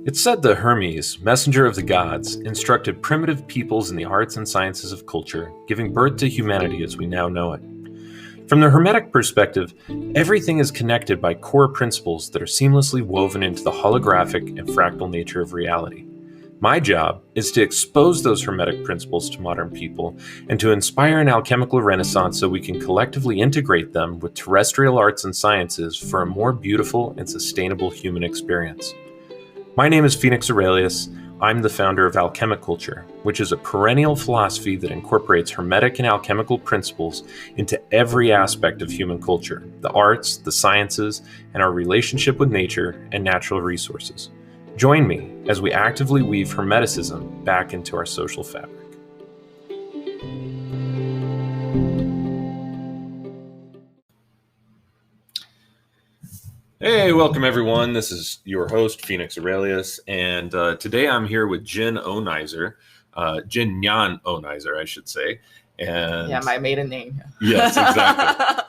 It's said that Hermes, messenger of the gods, instructed primitive peoples in the arts and sciences of culture, giving birth to humanity as we now know it. From the Hermetic perspective, everything is connected by core principles that are seamlessly woven into the holographic and fractal nature of reality. My job is to expose those Hermetic principles to modern people and to inspire an alchemical renaissance so we can collectively integrate them with terrestrial arts and sciences for a more beautiful and sustainable human experience. My name is Phoenix Aurelius. I'm the founder of Alchemi-Culture, which is a perennial philosophy that incorporates Hermetic and alchemical principles into every aspect of human culture, the arts, the sciences, and our relationship with nature and natural resources. Join me as we actively weave Hermeticism back into our social fabric. Hey, welcome everyone. This is your host, Phoenix Aurelius, and today I'm here with Jin Ngan L.Ac, I should say. And yeah, my maiden name. Yes, exactly.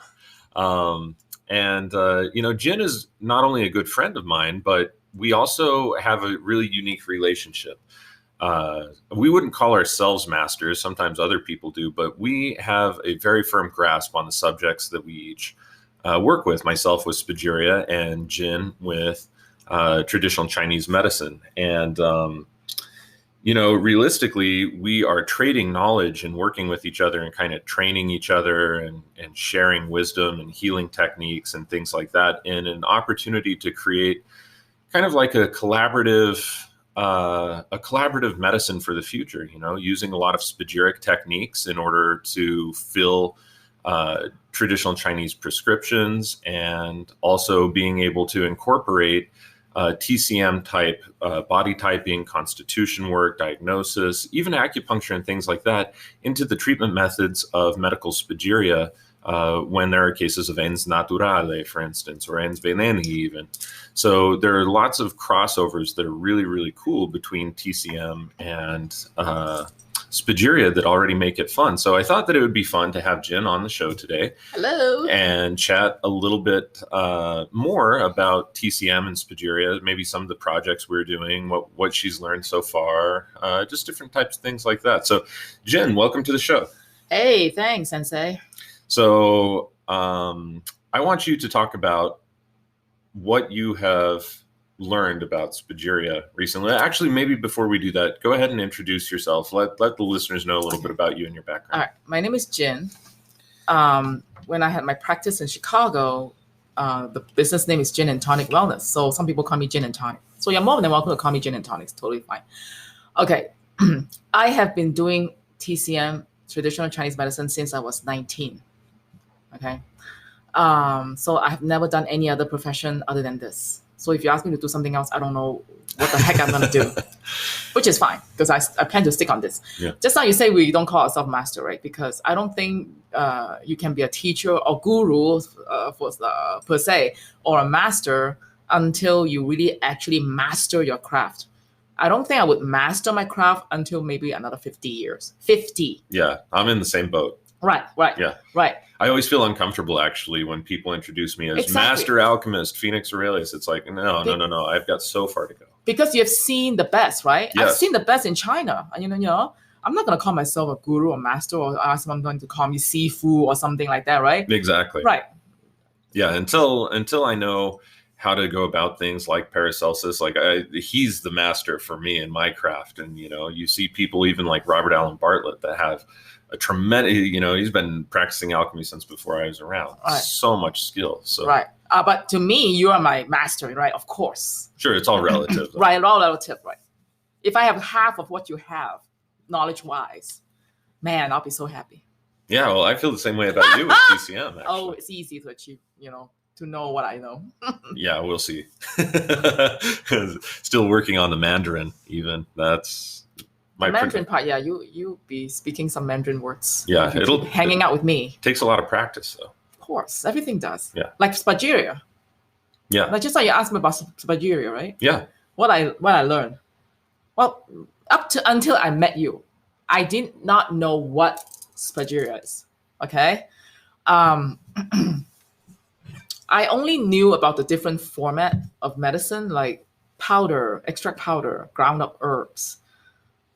Jin is not only a good friend of mine, but we also have a really unique relationship. We wouldn't call ourselves masters, sometimes other people do, but we have a very firm grasp on the subjects that we each work with, myself with Spagyria and Jin with traditional Chinese medicine. And, realistically, we are trading knowledge and working with each other and kind of training each other and sharing wisdom and healing techniques and things like that in an opportunity to create kind of like a collaborative medicine for the future, using a lot of spagyric techniques in order to fill traditional Chinese prescriptions, and also being able to incorporate TCM type body typing, constitution work, diagnosis, even acupuncture and things like that into the treatment methods of medical spagyria when there are cases of ens naturale, for instance, or ens veneni even. So there are lots of crossovers that are really, really cool between TCM and Spagyria that already make it fun. So I thought that it would be fun to have Jin on the show today. Hello. And chat a little bit more about TCM and Spagyria, maybe some of the projects we're doing, what she's learned so far, just different types of things like that. So Jin, welcome to the show. Hey, thanks, Sensei. So I want you to talk about what you have learned about Spagyria recently. Actually, maybe before we do that, go ahead and introduce yourself. Let the listeners know a little bit about you and your background. All right. My name is Jin. When I had my practice in Chicago, the business name is Gin and Tonic Wellness. So some people call me Gin and Tonic. So you're more than welcome to call me Gin and Tonic. It's totally fine. Okay. I have been doing TCM, traditional Chinese medicine, since I was 19. Okay. So I have never done any other profession other than this. So if you ask me to do something else, I don't know what the heck I'm going to do, which is fine because I plan to stick on this. Yeah. Just now you say we don't call ourselves master, right? Because I don't think you can be a teacher or guru per se, or a master until you really actually master your craft. I don't think I would master my craft until maybe another 50 years. 50. Yeah, I'm in the same boat. Right. Yeah. Right. I always feel uncomfortable, actually, when people introduce me as Master Alchemist, Phoenix Aurelius. It's like, no. I've got so far to go. Because you've seen the best, right? Yes. I've seen the best in China. And, I'm not going to call myself a guru or master or ask someone to call me Sifu or something like that, right? Exactly. Right. Yeah, until I know how to go about things like Paracelsus, he's the master for me in my craft. And, you see people even like Robert Allen Bartlett that have a tremendous, he's been practicing alchemy since before I was around. Right. So much skill. So right. But to me, you are my master, right? Of course. Sure, it's all relative. Right, all relative, right? If I have half of what you have, knowledge-wise, man, I'll be so happy. Yeah, well, I feel the same way about you with TCM, actually. Oh, it's easy to achieve, to know what I know. Yeah, we'll see. Still working on the Mandarin, even. That's the Mandarin part, yeah, you be speaking some Mandarin words. Yeah, it'll hanging out with me. Takes a lot of practice, though. Of course, everything does. Yeah, like Spagyria. Yeah, like just like you asked me about Spagyria, right? Yeah. What I learned. Well, until I met you, I did not know what Spagyria is. Okay, I only knew about the different format of medicine, like powder, extract powder, ground up herbs,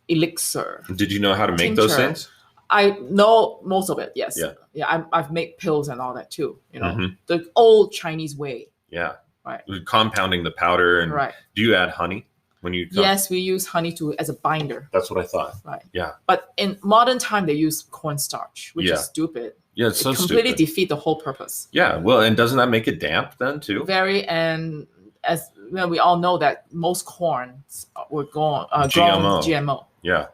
elixir. Did you know how to make those Tincture. things? I know most of it. Yes. Yeah. Yeah. I've made pills and all that too. You know, Mhm. the old Chinese way. Yeah. Right. Compounding the powder. And Right. do you add honey when you Yes, we use honey as a binder. That's what I thought. Right. Yeah. But in modern time, they use cornstarch, which Yeah. is stupid. Yeah, it's so It completely stupid. defeat the whole purpose. Yeah. Well, and doesn't that make it damp then too? Very, and as we all know that most corns were grown GMO. Yeah.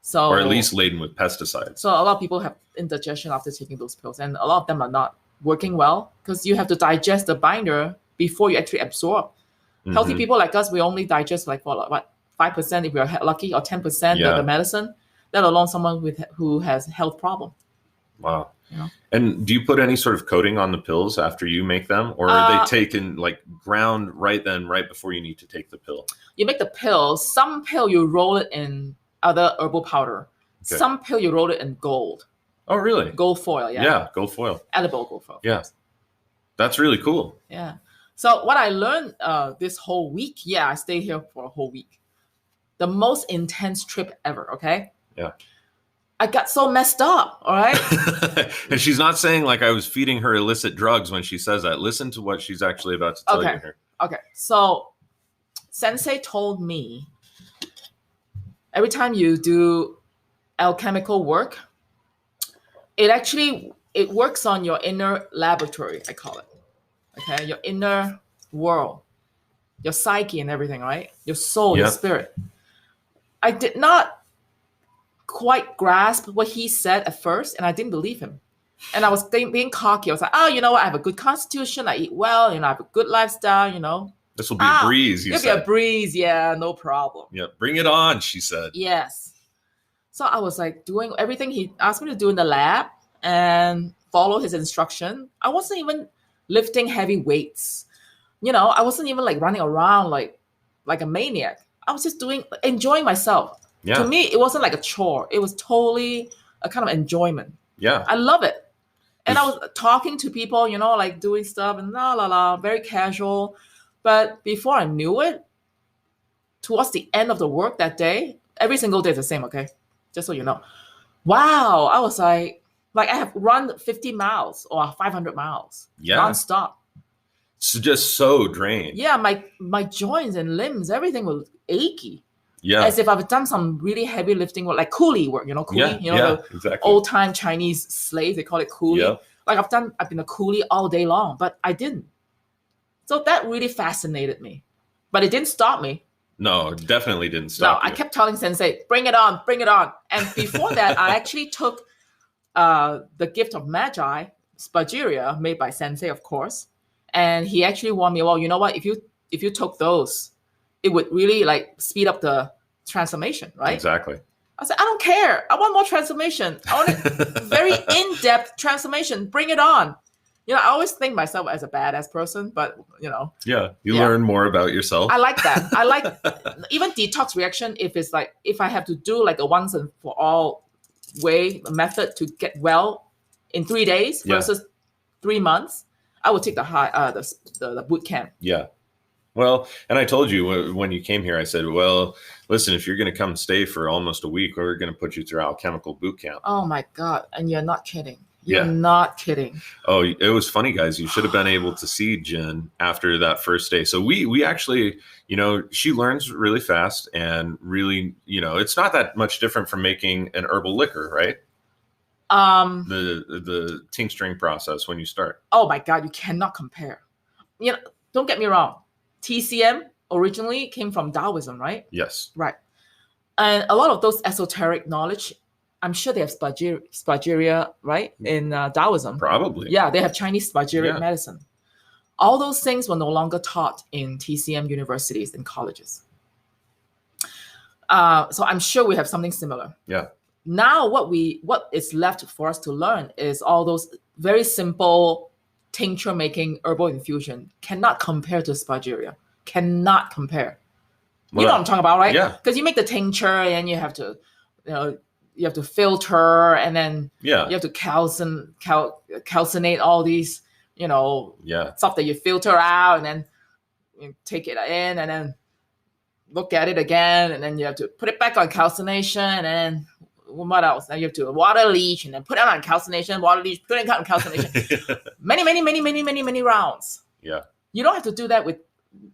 So, or at least laden with pesticides. So a lot of people have indigestion after taking those pills, and a lot of them are not working well because you have to digest the binder before you actually absorb. Mhm. Healthy people like us, we only digest like what 5% if we're lucky, or 10% of the medicine. Let alone someone who has health problem. Wow. You know? And do you put any sort of coating on the pills after you make them, or are they taken like ground right before you need to take the pill? You make the pill. Some pill you roll it in other herbal powder. Okay. Some pill you roll it in gold. Oh, really? Gold foil, yeah. Yeah, gold foil. Edible gold foil. Yeah. That's really cool. Yeah. So what I learned this whole week, I stayed here for a whole week. The most intense trip ever, okay? Yeah. I got so messed up, all right? And she's not saying like I was feeding her illicit drugs when she says that. Listen to what she's actually about to tell you here. Okay. So Sensei told me every time you do alchemical work, it works on your inner laboratory, I call it. Okay, your inner world, your psyche and everything, right? Your soul, your spirit. I did not quite grasp what he said at first, and I didn't believe him. And I was being cocky. I was like, oh, you know what? I have a good constitution. I eat well. I have a good lifestyle, This will be a breeze, you said. It'll be a breeze. Yeah, no problem. Yeah, bring it on, she said. Yes. So I was like doing everything he asked me to do in the lab and follow his instruction. I wasn't even lifting heavy weights. I wasn't even like running around like a maniac. I was just enjoying myself. Yeah. To me, it wasn't like a chore. It was totally a kind of enjoyment. Yeah. I love it. And I was talking to people, like doing stuff and very casual. But before I knew it, towards the end of the work that day, every single day is the same, okay? Just so you know. Wow. I was like I have run 50 miles or 500 miles nonstop. It's just so drained. Yeah, my joints and limbs, everything was achy. Yeah. As if I've done some really heavy lifting work, like coolie work, coolie, exactly. Old time Chinese slaves, they call it coolie. Yeah. Like I've been a coolie all day long, but I didn't. So that really fascinated me. But it didn't stop me. No, it definitely didn't stop. No, I kept telling Sensei, bring it on, bring it on. And before that, I actually took the gift of Magi, Spagyria, made by Sensei, of course. And he actually warned me, well, you know what? If you took those, it would really like speed up the transformation, right? Exactly. I said, I don't care. I want more transformation. I want a very in-depth transformation. Bring it on. I always think myself as a badass person, but Yeah, you learn more about yourself. I like that. I like even detox reaction. If I have to do like a once and for all method to get well in 3 days versus 3 months, I would take the boot camp. Yeah. Well, and I told you when you came here, I said, well, listen, if you're going to come stay for almost a week, we're going to put you through alchemical boot camp. Oh my God. And you're not kidding. You're not kidding. Oh, it was funny, guys. You should have been able to see Jin after that first day. So we actually, she learns really fast and really, it's not that much different from making an herbal liquor, right? The tincturing process when you start. Oh my God, you cannot compare. Don't get me wrong. TCM originally came from Taoism, right? Yes. Right. And a lot of those esoteric knowledge, I'm sure they have Spagyria, right? In Taoism. Probably. Yeah, they have Chinese Spagyric medicine. All those things were no longer taught in TCM universities and colleges. So I'm sure we have something similar. Yeah. Now what is left for us to learn is all those very simple tincture making herbal infusion. Cannot compare to Spagyria. Cannot compare. You know what I'm talking about, right? Yeah. Because you make the tincture and you have to, you have to filter and then you have to calcinate all these, stuff that you filter out and then you take it in and then look at it again, and then you have to put it back on calcination, and then what else? Now you have to water leach, and then put it on calcination, water leach, put it on calcination. many rounds. Yeah. You don't have to do that with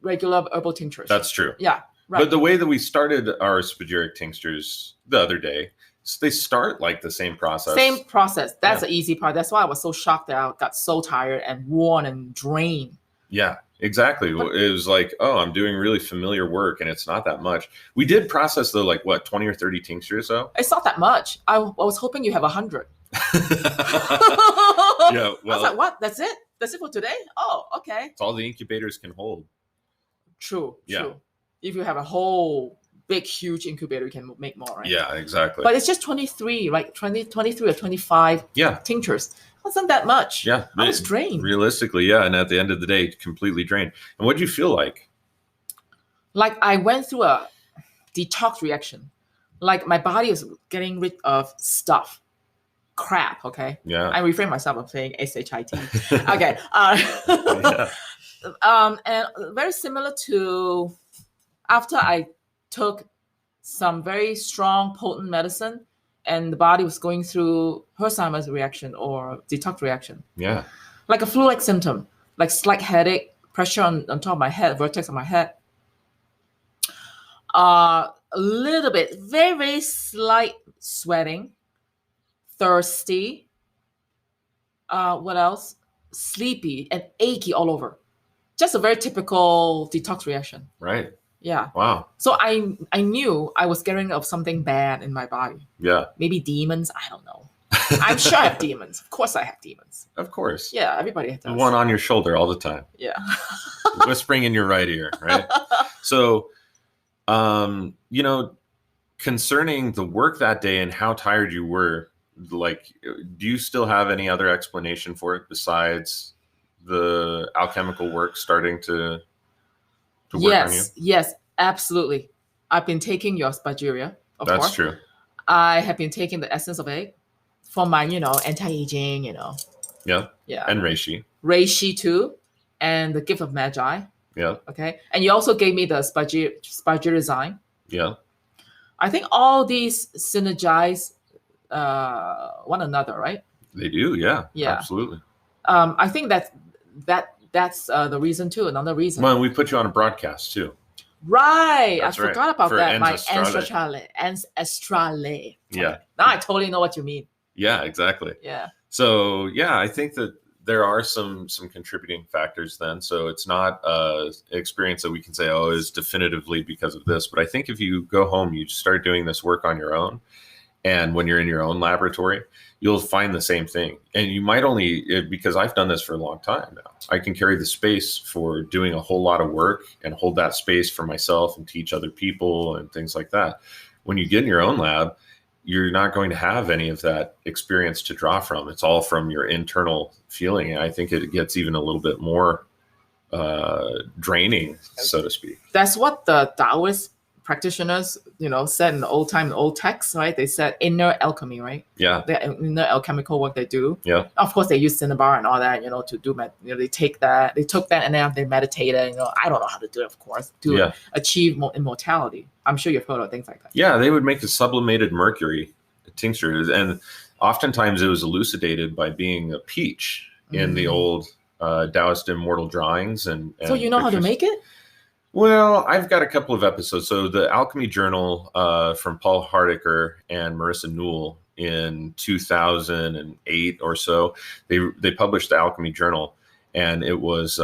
regular herbal tinctures. That's true. Yeah. Right. But the way that we started our spagyric tinctures the other day, they start like the same process. Same process. That's the easy part. That's why I was so shocked that I got so tired and worn and drained. Yeah, exactly. But it was like, oh, I'm doing really familiar work and it's not that much. We did process though, like what, 20 or 30 tinctures though? It's not that much. I was hoping you have 100. Yeah, well, I was like, what? That's it? That's it for today? Oh, okay. It's all the incubators can hold. True. Yeah. True. If you have a whole big, huge incubator, you can make more, right? Yeah, exactly. But it's just 23, right? 23 or 25 tinctures. Wasn't that much. Yeah. I was drained. Realistically, yeah. And at the end of the day, completely drained. And what did you feel like? Like I went through a detox reaction. Like my body is getting rid of stuff. Crap, okay? Yeah. I refrain myself from saying S-H-I-T. Okay. And very similar to after I took some very strong, potent medicine, and the body was going through Alzheimer's reaction or detox reaction. Yeah. Like a flu-like symptom, like slight headache, pressure on top of my head, vertex on my head. A little bit, very, very slight sweating, thirsty. What else? Sleepy and achy all over. Just a very typical detox reaction. Right. Yeah. Wow. So I knew I was getting of something bad in my body. Yeah. Maybe demons. I don't know. I'm sure I have demons. Of course I have demons. Of course. Yeah, everybody does. One on your shoulder all the time. Yeah. Whispering in your right ear, right? So, concerning the work that day and how tired you were, like, do you still have any other explanation for it besides the alchemical work starting to work on you? Yes, absolutely. I've been taking your Spagyria, of course. That's true. I have been taking the essence of egg for my, anti-aging, Yeah. Yeah. And reishi. Reishi too, and the gift of magi. Yeah. Okay. And you also gave me the Spagyria design. Yeah. I think all these synergize one another, right? They do, yeah. Yeah. Absolutely. I think that's the reason too. Another reason. Well, we put you on a broadcast too. Right. That's I forgot about For that. My Ancestrale. Astrale. Yeah. Now I totally know what you mean. Yeah, exactly. Yeah. So yeah, I think that there are some contributing factors then. So it's not an experience that we can say, oh, is definitively because of this. But I think if you go home, you start doing this work on your own. And when you're in your own laboratory, you'll find the same thing. And you might because I've done this for a long time now, I can carry the space for doing a whole lot of work and hold that space for myself and teach other people and things like that. When you get in your own lab, you're not going to have any of that experience to draw from. It's all from your internal feeling. And I think it gets even a little bit more draining, so to speak. That's what the Taoist practitioners, said in the old texts, right? They said inner alchemy, right? Yeah. The inner alchemical work they do. Yeah. Of course, they use cinnabar and all that, to do, they took that and then they meditated, I don't know how to do it, of course, to achieve immortality. I'm sure you've heard of things like that. Yeah, they would make a sublimated mercury tincture. And oftentimes it was elucidated by being a peach in the old Taoist immortal drawings. And so you know pictures. How to make it? Well, I've got a couple of episodes. So the Alchemy Journal from Paul Hardiker and Marissa Newell in 2008 or so, they published the Alchemy Journal, and it was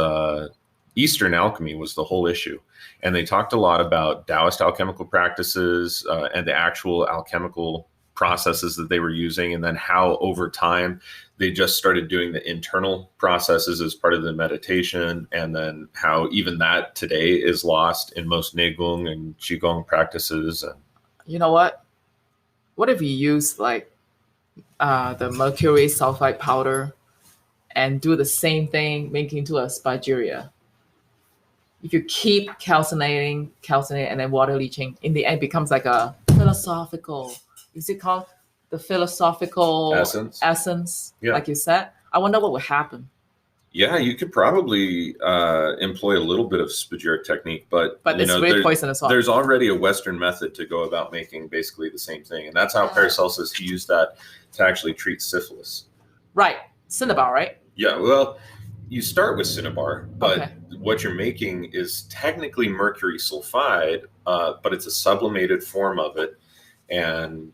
Eastern alchemy was the whole issue. And they talked a lot about Taoist alchemical practices and the actual alchemical processes that they were using, and then how over time they just started doing the internal processes as part of the meditation, and then how even that today is lost in most Neigong and Qigong practices. And you know what? What if you use like the mercury sulfide powder and do the same thing, making into a Spagyria? If you keep calcinating, and then water leaching, in the end, it becomes like a philosophical. Is it called the philosophical essence? Yeah. Like you said. I wonder what would happen. Yeah, you could probably employ a little bit of spagyric technique, but it's really poisonous. There's already a Western method to go about making basically the same thing, and that's how Paracelsus he used that to actually treat syphilis. Right, cinnabar, right? Yeah, well, you start with cinnabar, but what you're making is technically mercury sulfide, but it's a sublimated form of it, and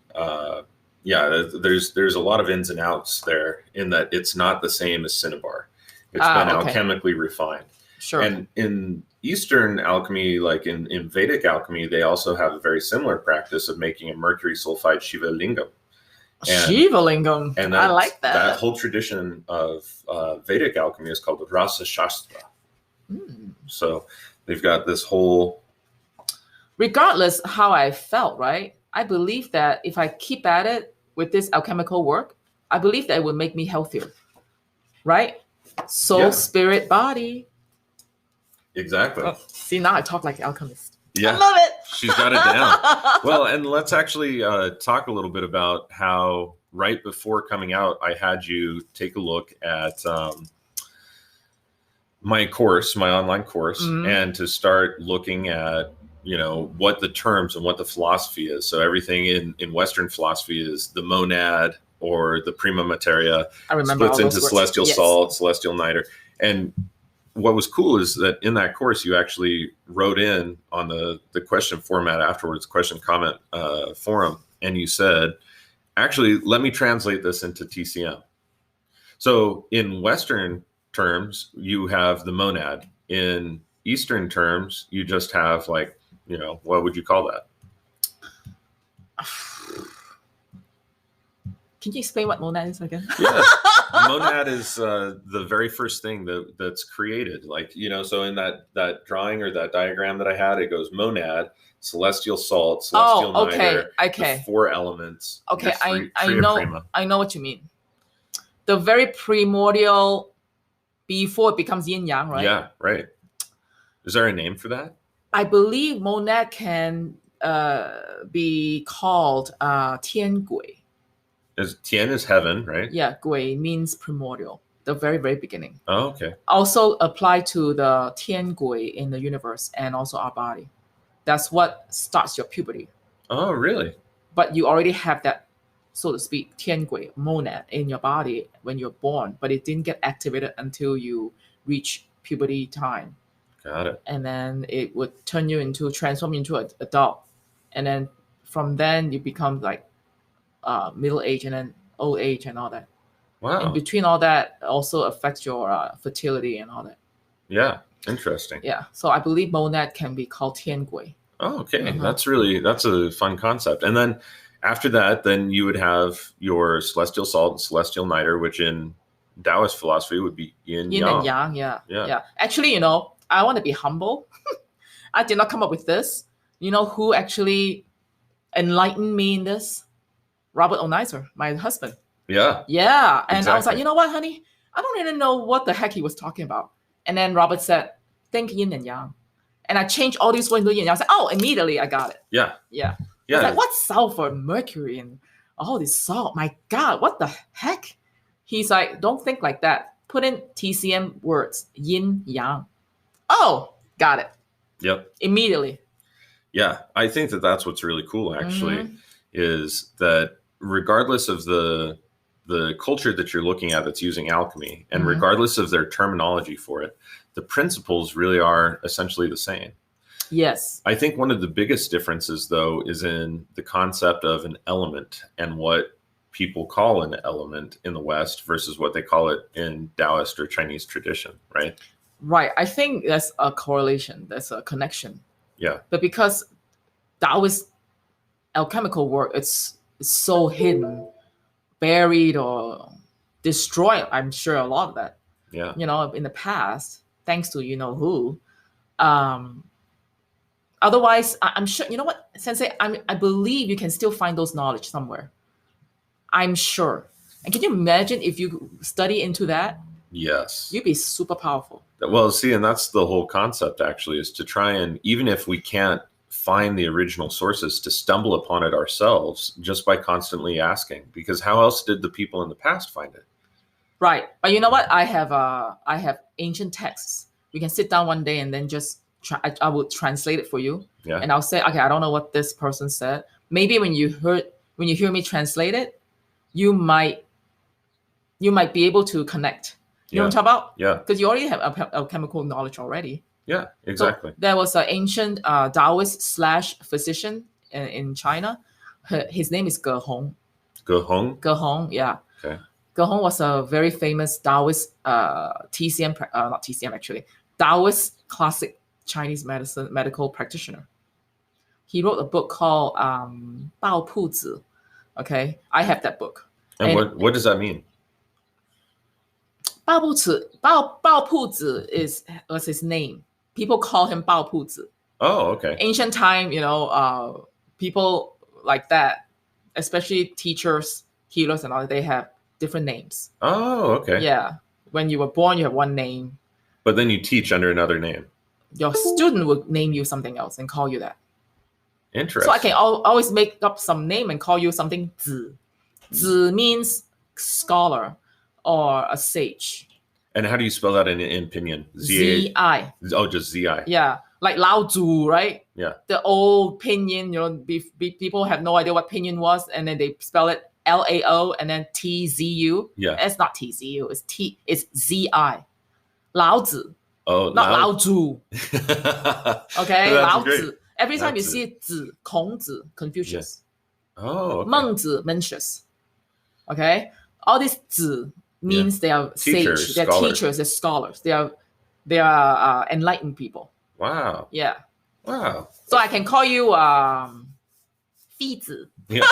there's a lot of ins and outs there in that it's not the same as cinnabar. It's been alchemically refined. Sure. And in Eastern alchemy, like in Vedic alchemy, they also have a very similar practice of making a mercury sulfide Shiva lingam. Shiva lingam. And I like that. That whole tradition of Vedic alchemy is called the Rasa Shastra. So they've got this whole... Regardless how I felt, right? I believe that if I keep at it with this alchemical work, I believe that it would make me healthier. Right? Soul, spirit, body. Exactly. Oh, see, now I talk like an alchemist. Yeah. I love it. She's got it down. Well, and let's actually talk a little bit about how right before coming out, I had you take a look at my course, my online course, and to start looking at, what the terms and what the philosophy is. So everything in Western philosophy is the monad, or the prima materia, splits into celestial salt, celestial niter. And what was cool is that in that course, you actually wrote in on the question format afterwards, question comment forum, and you said, actually, let me translate this into TCM. So in Western terms, you have the monad. In Eastern terms, you just have what would you call that? Can you explain what monad is again? Yeah, monad is the very first thing that's created. So in that drawing or that diagram that I had, it goes monad, celestial salt, celestial niter, the 4 elements. Okay, I know what you mean. The very primordial before it becomes yin yang, right? Yeah, right. Is there a name for that? I believe monad can be called tian gui. Tian is heaven, right? Yeah, gui means primordial, the very, very beginning. Oh, okay. Also apply to the tian gui in the universe and also our body. That's what starts your puberty. Oh, really? But you already have that, so to speak, tian gui, monad in your body when you're born, but it didn't get activated until you reach puberty time. Got it. And then it would transform you into an adult. And then from then you become like middle age and then old age and all that. Wow. In between all that also affects your fertility and all that. Yeah. Interesting. Yeah. So I believe monad can be called tian gui. Oh, okay. That's a fun concept. And then after that, then you would have your celestial salt and celestial niter, which in Taoist philosophy would be yin and yang. Yeah. Actually, I want to be humble. I did not come up with this. You know who actually enlightened me in this? Robert Oneiser, my husband. Yeah. Yeah. And I was like, you know what, honey? I don't even know what the heck he was talking about. And then Robert said, think yin and yang. And I changed all these words into yin and yang. I was like, oh, immediately I got it. Yeah. Yeah. I was like, what's sulfur, mercury, and all this salt? My God, what the heck? He's like, don't think like that. Put in TCM words, yin, yang. Oh, got it. Yep. Immediately. Yeah. I think that's what's really cool, actually, is that regardless of the culture that you're looking at that's using alchemy, and regardless of their terminology for it, the principles really are essentially the same. Yes. I think one of the biggest differences, though, is in the concept of an element and what people call an element in the West versus what they call it in Taoist or Chinese tradition, right? Right. I think that's a correlation. That's a connection. Yeah. But because Taoist alchemical work, it's so hidden, buried, or destroyed. I'm sure a lot of that. Yeah. In the past, thanks to who. Otherwise, I'm sure. You know what, Sensei? I believe you can still find those knowledge somewhere. I'm sure. And can you imagine if you study into that? Yes. You'd be super powerful. Well, see, and that's the whole concept, actually, is to try and, even if we can't find the original sources, to stumble upon it ourselves just by constantly asking. Because how else did the people in the past find it? Right. But you know what? I have ancient texts. We can sit down one day and then just I will translate it for you. Yeah. And I'll say, okay, I don't know what this person said. Maybe when you hear me translate it, you might be able to connect. You know what I'm talking about? Yeah. Because you already have alchemical knowledge already. Yeah, exactly. So there was an ancient Taoist / physician in China. His name is Ge Hong. Ge Hong? Ge Hong, yeah. Okay. Ge Hong was a very famous Taoist TCM, not TCM actually, Taoist classic Chinese medical practitioner. He wrote a book called Bao Pu Zi. Okay, I have that book. And what does that mean? Bao Pu Zi was his name. People call him Bao Pu Zi. Oh, okay. Ancient time, people like that, especially teachers, healers, and all, they have different names. Oh, okay. Yeah. When you were born, you have one name. But then you teach under another name. Your student would name you something else and call you that. Interesting. So I can always make up some name and call you something Zi. Zi means scholar or a sage. And how do you spell that in pinyin? Z-I. Oh, just Z-I. Yeah. Like Lao Zhu, right? Yeah. The old pinyin, people have no idea what pinyin was, and then they spell it Lao and then Tzu. Yeah. It's not Tzu, it's Z-I. Lao Zi. Oh, not Lao Zhu. Okay, Lao great. Zi. Every time you Lao see Zi, Kongzi, Confucius. Yeah. Oh, okay. Mengzi, Mencius. Okay? All these Zi means they are Teachers, sage, they're scholars. teachers, they're scholars. They are enlightened people. Wow. Yeah. Wow. So I can call you Fizi. Yeah.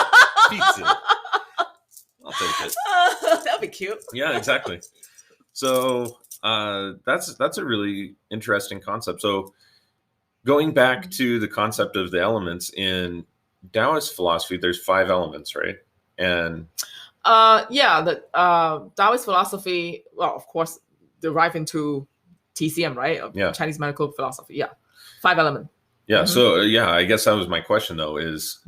Pizza. I'll take it. That'd be cute. Yeah, exactly. So that's a really interesting concept. So going back to the concept of the elements in Taoist philosophy, there's 5 elements, right? And the Taoist philosophy, well, of course, derived into TCM, right? Yeah. Chinese medical philosophy. Yeah. 5 elements. Yeah. So I guess that was my question though, is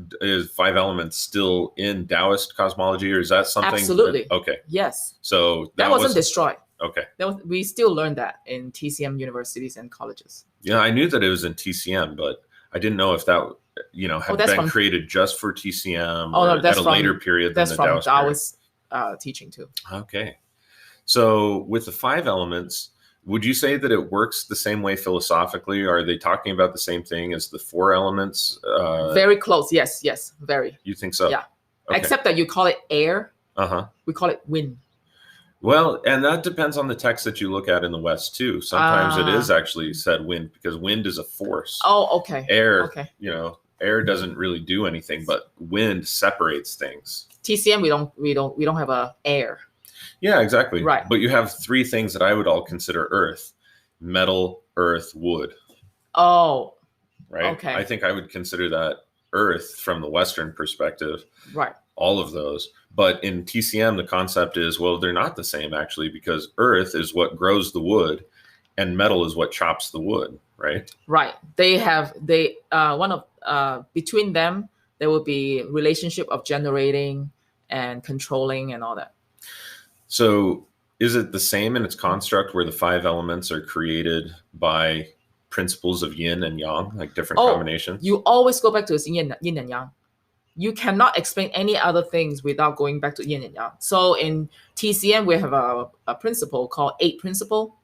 5 elements still in Taoist cosmology, or is that something? Absolutely. Okay. Yes. So that wasn't destroyed. Okay. We still learn that in TCM universities and colleges. Yeah, I knew that it was in TCM, but I didn't know if that had been created just for TCM or at a later period than the Taoist. That's from Taoist teaching too. Okay. So with the 5 elements, would you say that it works the same way philosophically? Are they talking about the same thing as the 4 elements? Very close. Yes, very. You think so? Yeah. Okay. Except that you call it air. Uh-huh. We call it wind. Well, and that depends on the text that you look at in the West too. Sometimes it is actually said wind, because wind is a force. Oh, okay. Air, okay. Air doesn't really do anything, but wind separates things. TCM, we don't have a air. Yeah, exactly. Right. But you have 3 things that I would all consider earth: metal, earth, wood. Oh. Right. Okay. I think I would consider that earth from the Western perspective. Right. All of those. But in TCM, the concept is, well, they're not the same actually, because earth is what grows the wood and metal is what chops the wood, right? Right. Between them, there will be relationship of generating and controlling and all that. So is it the same in its construct where the 5 elements are created by principles of yin and yang, like different combinations? You always go back to yin and yang. You cannot explain any other things without going back to yin and yang. So in TCM, we have a principle called 8 principle,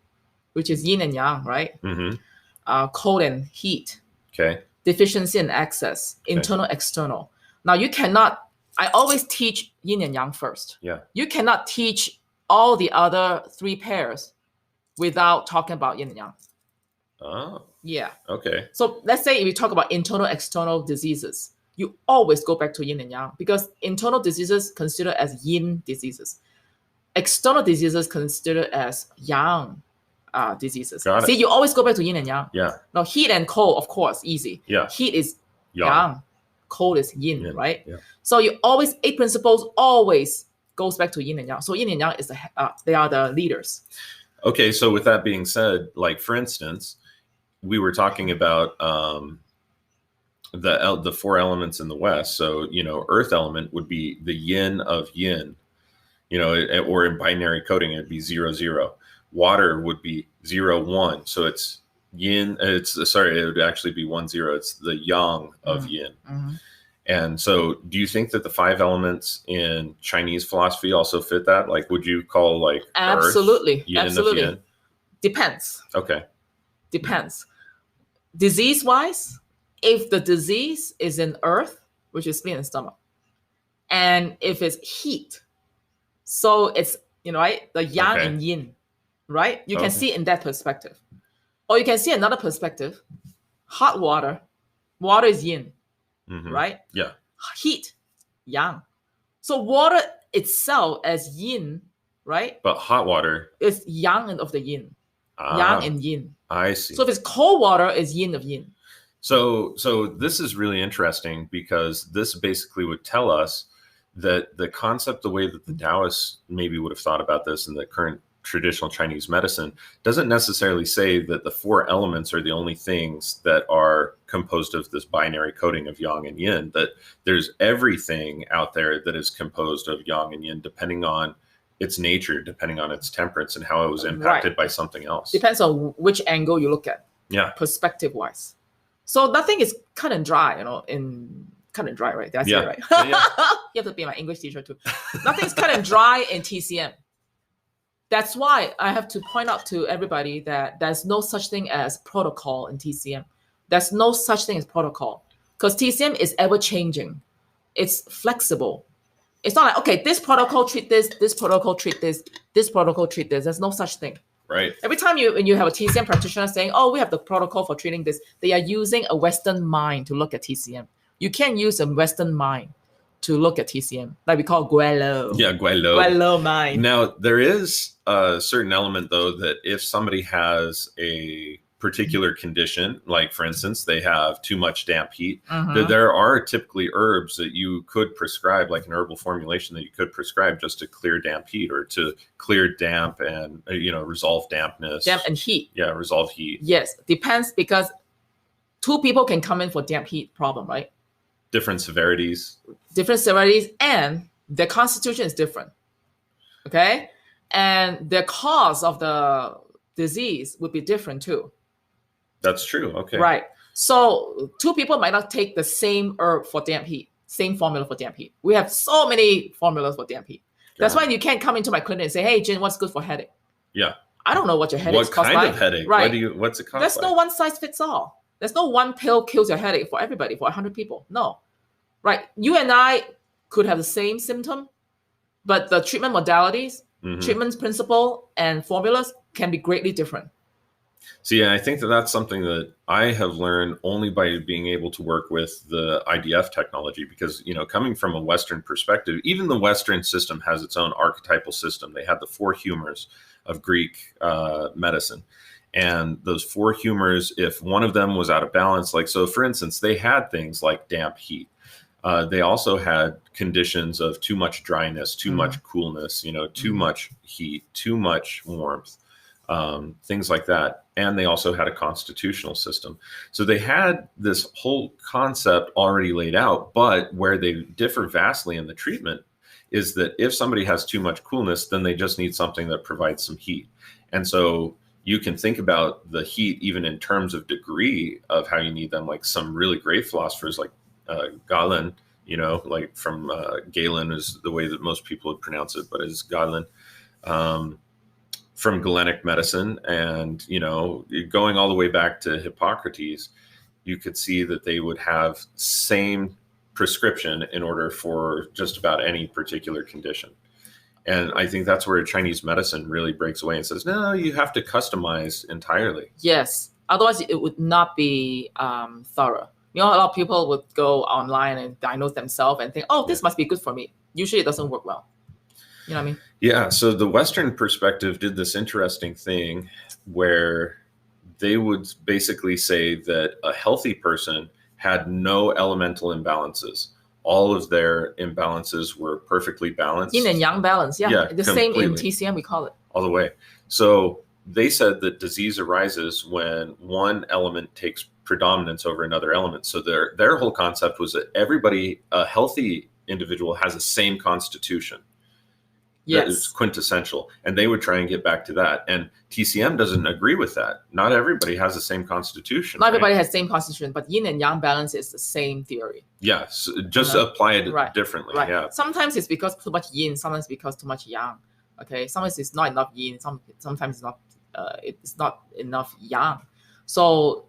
which is yin and yang, right? Mm-hmm. Cold and heat. Okay. Deficiency and excess. Internal, external. Now I always teach yin and yang first. Yeah. You cannot teach all the other 3 pairs without talking about yin and yang. Oh. Yeah. Okay. So let's say if we talk about internal, external diseases, you always go back to yin and yang, because internal diseases considered as yin diseases. External diseases considered as yang diseases. Got it. See, you always go back to yin and yang. Yeah. Now, heat and cold, of course, easy. Yeah. Heat is yang, cold is yin, right? Yeah. So you always, 8 principles always goes back to yin and yang. So yin and yang is they are the leaders. Okay, so with that being said, like for instance, we were talking about the 4 elements in the West. So earth element would be the yin of yin, or in binary coding, it'd be 0, 0. Water would be 0, 1. So it's yin. It would actually be 1, 0. It's the yang of yin. Mm-hmm. And so do you think that the 5 elements in Chinese philosophy also fit that? Like, would you call like absolutely, Earth, yin absolutely. of yin? Depends. Okay. Depends. Disease-wise, if the disease is in earth, which is spleen and stomach, and if it's heat, so it's, right, the yang Okay. and yin, right? You can Okay. see it in that perspective. Or you can see another perspective. Hot water is yin, Mhm. right? Yeah. Heat, yang. So water itself as yin, right, But hot water, is yang of the yin. Yang and yin. I see. So if it's cold water, it's yin of yin. So this is really interesting because this basically would tell us that the concept, the way that the Taoists maybe would have thought about this in the current traditional Chinese medicine, doesn't necessarily say that the 4 elements are the only things that are composed of this binary coding of yang and yin, that there's everything out there that is composed of yang and yin, depending on its nature, depending on its temperance and how it was impacted by something else. Depends on which angle you look at. Yeah. Perspective wise. So nothing is cut and dry, in cut and dry, right? That's it, right? Yeah. You have to be my English teacher too. Nothing's cut and dry in TCM. That's why I have to point out to everybody that there's no such thing as protocol in TCM. There's no such thing as protocol because TCM is ever changing. It's flexible. It's not like, okay, this protocol treat this protocol treat this protocol treat this. There's no such thing. Right. Every time when you have a TCM practitioner saying, oh, we have the protocol for treating this, they are using a Western mind to look at TCM. You can't use a Western mind to look at TCM, like we call Guelo. Yeah, Guelo. Guelo mind. Now, there is a certain element, though, that if somebody has a particular condition, like, for instance, they have too much damp heat, that there are typically herbs that you could prescribe, like an herbal formulation that you could prescribe just to clear damp heat or to clear damp and, resolve dampness. Damp and heat. Yeah, resolve heat. Yes, depends because 2 people can come in for damp heat problem, right? Different severities, and their constitution is different. Okay? And the cause of the disease would be different too. That's true. Okay. Right. So 2 people might not take the same herb for damp heat, same formula for damp heat. We have so many formulas for damp heat. That's why you can't come into my clinic and say, hey, Jin, what's good for headache? Yeah. I don't know what your headache is caused by. What kind of headache? Right. What's it caused There's by? no one size fits all. There's no one pill kills your headache for everybody, for 100 people. No. Right. You and I could have the same symptom, but the treatment modalities, treatment principle, and formulas can be greatly different. See, I think that that's something that I have learned only by being able to work with the IDF technology because, coming from a Western perspective, even the Western system has its own archetypal system. They had the 4 humors of Greek medicine. And those 4 humors, if one of them was out of balance, so for instance, they had things like damp heat. They also had conditions of too much dryness, too much coolness, too much heat, too much warmth, things like that. And they also had a constitutional system. So they had this whole concept already laid out, but where they differ vastly in the treatment is that if somebody has too much coolness, then they just need something that provides some heat. And so you can think about the heat even in terms of degree of how you need them, like some really great philosophers like Galen, like from Galen is the way that most people would pronounce it, but it's Galen. From Galenic medicine and, going all the way back to Hippocrates, you could see that they would have same prescription in order for just about any particular condition. And I think that's where Chinese medicine really breaks away and says, no, you have to customize entirely. Yes. Otherwise, it would not be thorough. A lot of people would go online and diagnose themselves and think, oh, this must be good for me. Usually it doesn't work well. You know what I mean? Yeah. So the Western perspective did this interesting thing where they would basically say that a healthy person had no elemental imbalances. All of their imbalances were perfectly balanced. Yin and yang balance. Yeah. The completely. Same in TCM, we call it. All the way. So they said that disease arises when one element takes predominance over another element. So their whole concept was that everybody, a healthy individual, has the same constitution. That is quintessential. And they would try and get back to that. And TCM doesn't agree with that. Not everybody has the same constitution. Not everybody has the same constitution, but yin and yang balance is the same theory. Yes, just apply it differently. Right. Yeah. Sometimes it's because too much yin, sometimes because too much yang. Okay. Sometimes it's not enough yin. Sometimes it's not enough yang. So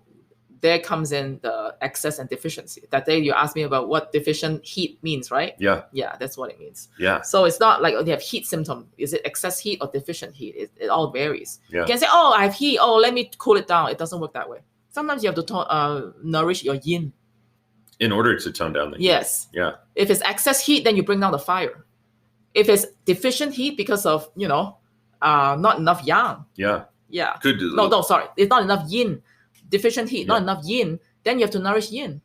there comes in the excess and deficiency. That day you asked me about what deficient heat means, right? Yeah. Yeah, that's what it means. Yeah. So it's not like you have heat symptom. Is it excess heat or deficient heat? It all varies. Yeah. You can say, oh, I have heat. Oh, let me cool it down. It doesn't work that way. Sometimes you have to nourish your yin. In order to tone down the heat. Yes. Yeah. If it's excess heat, then you bring down the fire. If it's deficient heat because of, not enough yang. Yeah. Yeah. No, sorry. It's not enough yin. Deficient heat, not enough yin, then you have to nourish yin.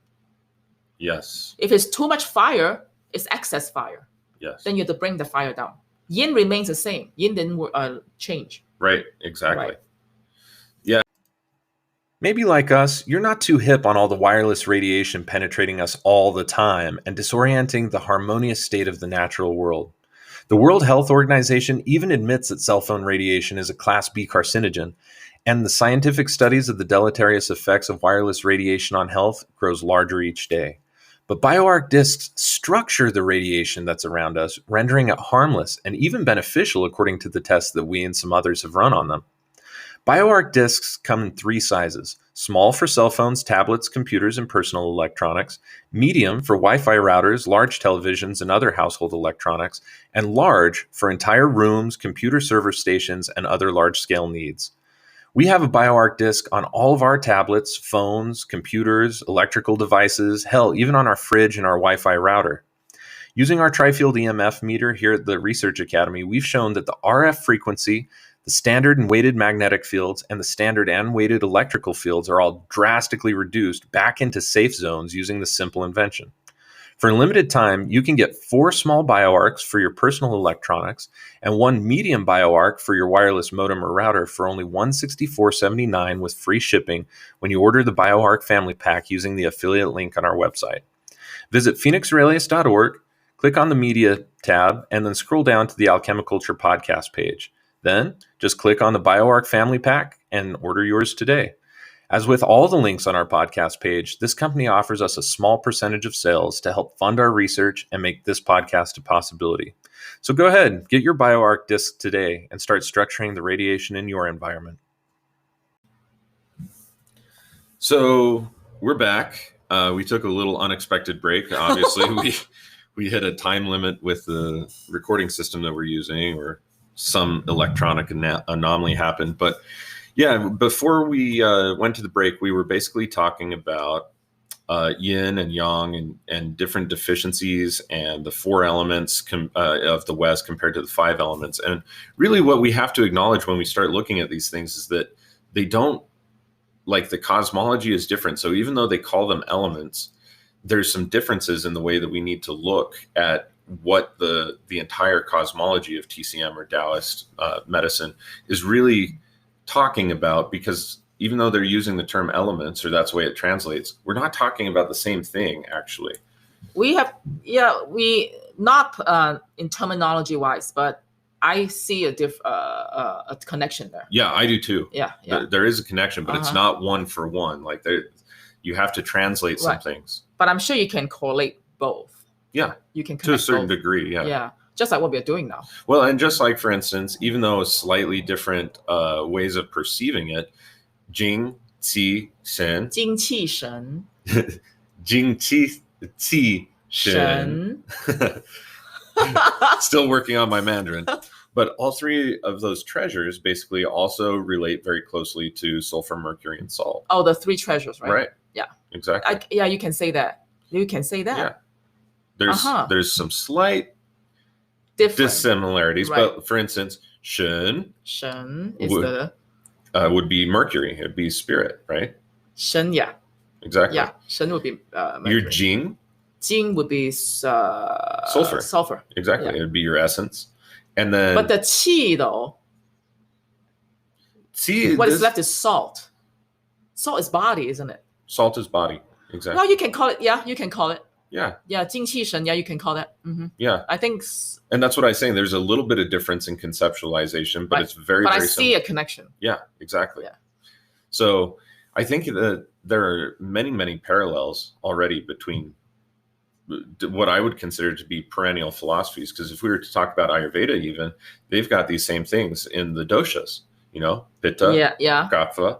Yes. If it's too much fire, it's excess fire. Yes. Then you have to bring the fire down. Yin remains the same. Yin didn't change. Right. Exactly. Right. Yeah. Maybe like us, you're not too hip on all the wireless radiation penetrating us all the time and disorienting the harmonious state of the natural world. The World Health Organization even admits that cell phone radiation is a Class B carcinogen, and the scientific studies of the deleterious effects of wireless radiation on health grows larger each day. But BioArc discs structure the radiation that's around us, rendering it harmless and even beneficial according to the tests that we and some others have run on them. BioArc discs come in 3 sizes: small for cell phones, tablets, computers, and personal electronics, medium for Wi-Fi routers, large televisions, and other household electronics, and large for entire rooms, computer server stations, and other large-scale needs. We have a BioArc disc on all of our tablets, phones, computers, electrical devices, hell, even on our fridge and our Wi-Fi router. Using our tri-field EMF meter here at the Research Academy, we've shown that the RF frequency, the standard and weighted magnetic fields, and the standard and weighted electrical fields are all drastically reduced back into safe zones using this simple invention. For a limited time, you can get 4 small BioArcs for your personal electronics and 1 medium BioArc for your wireless modem or router for only $164.79 with free shipping when you order the BioArc family pack using the affiliate link on our website. Visit phoenixaurelius.org, click on the Media tab, and then scroll down to the Alchemi-Culture podcast page. Then, just click on the BioArc family pack and order yours today. As with all the links on our podcast page, this company offers us a small percentage of sales to help fund our research and make this podcast a possibility. So go ahead, get your BioArc disc today and start structuring the radiation in your environment. So we're back. We took a little unexpected break. Obviously, we hit a time limit with the recording system that we're using, or some electronic anomaly happened. But yeah, before we went to the break, we were basically talking about yin and yang and different deficiencies and the 4 elements of the West compared to the 5 elements. And really what we have to acknowledge when we start looking at these things is that they don't, like, the cosmology is different. So even though they call them elements, there's some differences in the way that we need to look at what the entire cosmology of TCM or Taoist medicine is really talking about, because even though they're using the term elements, or that's the way it translates, we're not talking about the same thing, actually. We not in terminology wise, but I see a connection there. Yeah, I do too. Yeah. There is a connection, but it's not one for one. Like, you have to translate some things. But I'm sure you can correlate both. Yeah, you can to a certain both. degree. Yeah. Just like what we're doing now. Well, and just like, for instance, even though it's slightly different ways of perceiving it, Jin, Qi, Shen. Jin Qi Shen. Jin, Qi, Shen. Still working on my Mandarin. But all 3 of those treasures basically also relate very closely to sulfur, mercury, and salt. Oh, the 3 treasures, right? Right. Yeah. Exactly. You can say that. Yeah. There's some slight dissimilarities, but for instance, Shen is would be mercury. It'd be spirit, right? Shen, yeah. Exactly. Yeah, Shen would be mercury. Your Jing would be sulfur. Sulfur. Exactly. Yeah. It'd be your essence. And then, but the Qi though, what is left is salt. Salt is body, isn't it? Salt is body. Exactly. Well, you can call it. Yeah, you can call it. Yeah. Yeah, 精气神. Yeah, you can call that. Yeah. I think, And that's what I was saying. There's a little bit of difference in conceptualization, but Right. it's very, but I very see similar. a connection. Yeah, exactly. Yeah. So I think that there are many, many parallels already between what I would consider to be perennial philosophies. Because if we were to talk about Ayurveda, even, they've got these same things in the doshas, Pitta, Yeah. Kapha,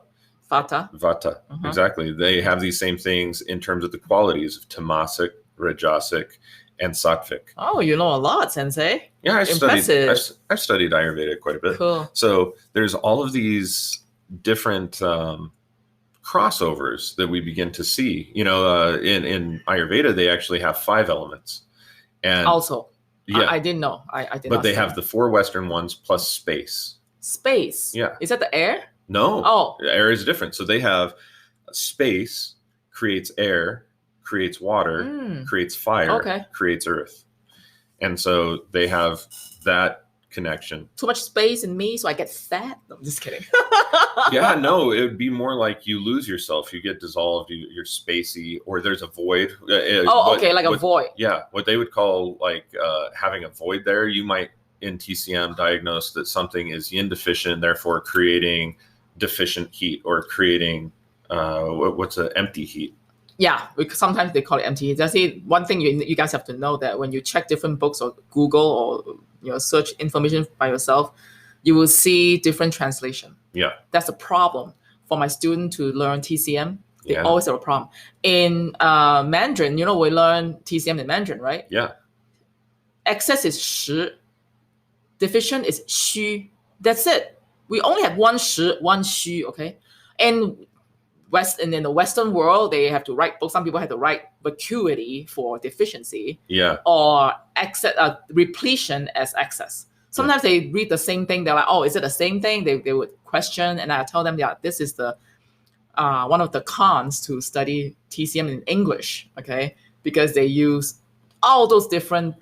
Vata. Vata. Uh-huh. Exactly. They have these same things in terms of the qualities of tamasic, rajasic, and sattvic. Oh, you know a lot, Sensei. Yeah, I've Impressive. studied Ayurveda quite a bit. Cool. So there's all of these different crossovers that we begin to see. In Ayurveda, they actually have 5 elements. And Also, yeah, I didn't know. I did but not they see have that. the 4 Western ones plus space. Space. Yeah. Is that the air? No. Oh. Air is different. So they have space creates air, creates water, creates fire, Okay. creates earth. And so they have that connection. Too much space in me, so I get fat? No, I'm just kidding. Yeah, no, it would be more like you lose yourself. You get dissolved, you're spacey, or there's a void. Okay, like a void. Yeah, what they would call like having a void there. You might in TCM diagnose that something is yin deficient, therefore creating deficient heat or creating what's an empty heat. Yeah, because sometimes they call it empty heat. That's it. One thing you guys have to know that when you check different books or Google or search information by yourself, you will see different translation. Yeah, that's a problem for my student to learn TCM. They Yeah. always have a problem in Mandarin. We learn TCM in Mandarin, right? yeah, Excess is 实, deficient is 虚. That's it. We only have one 实, one 虚. Okay, and in the Western world, they have to write books. Some people have to write vacuity for deficiency, yeah, or excess, repletion as excess. Sometimes they read the same thing. They're like, "Oh, is it the same thing?" They would question, and I tell them, "Yeah, this is the one of the cons to study TCM in English." Okay, because they use all those different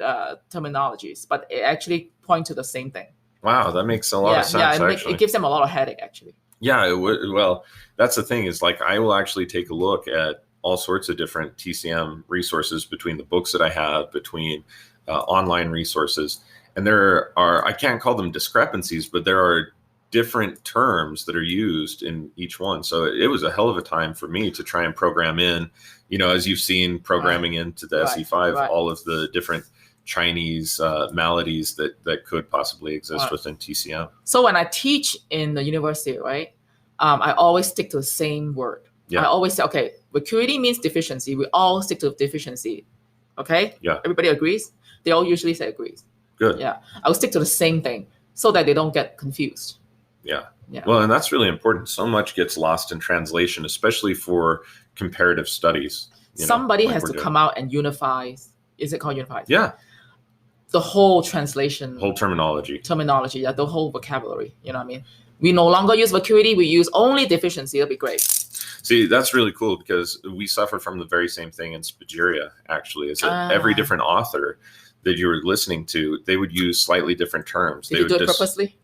terminologies, but it actually point to the same thing. Wow, that makes a lot of sense. It gives them a lot of headache, actually. Yeah, it would. Well, that's the thing is like I will actually take a look at all sorts of different TCM resources between the books that I have, between online resources. And there are, I can't call them discrepancies, but there are different terms that are used in each one. So it was a hell of a time for me to try and program in, as you've seen programming into the SE5, all of the different Chinese maladies that could possibly exist within TCM. So when I teach in the university, right, I always stick to the same word. Yeah. I always say, okay, vacuity means deficiency. We all stick to deficiency. Okay? Yeah. Everybody agrees? They all usually say agrees. Good. Yeah. I'll stick to the same thing so that they don't get confused. Yeah. Yeah. Well, and that's really important. So much gets lost in translation, especially for comparative studies. Somebody has to come out and unify. Is it called unify? Yeah. The whole translation. Whole terminology. Yeah, the whole vocabulary. You know what I mean? We no longer use vacuity. We use only deficiency. It'll be great. See, that's really cool because we suffer from the very same thing in Spagyria, actually, is that every different author that you were listening to, they would use slightly different terms. Did you do it purposely?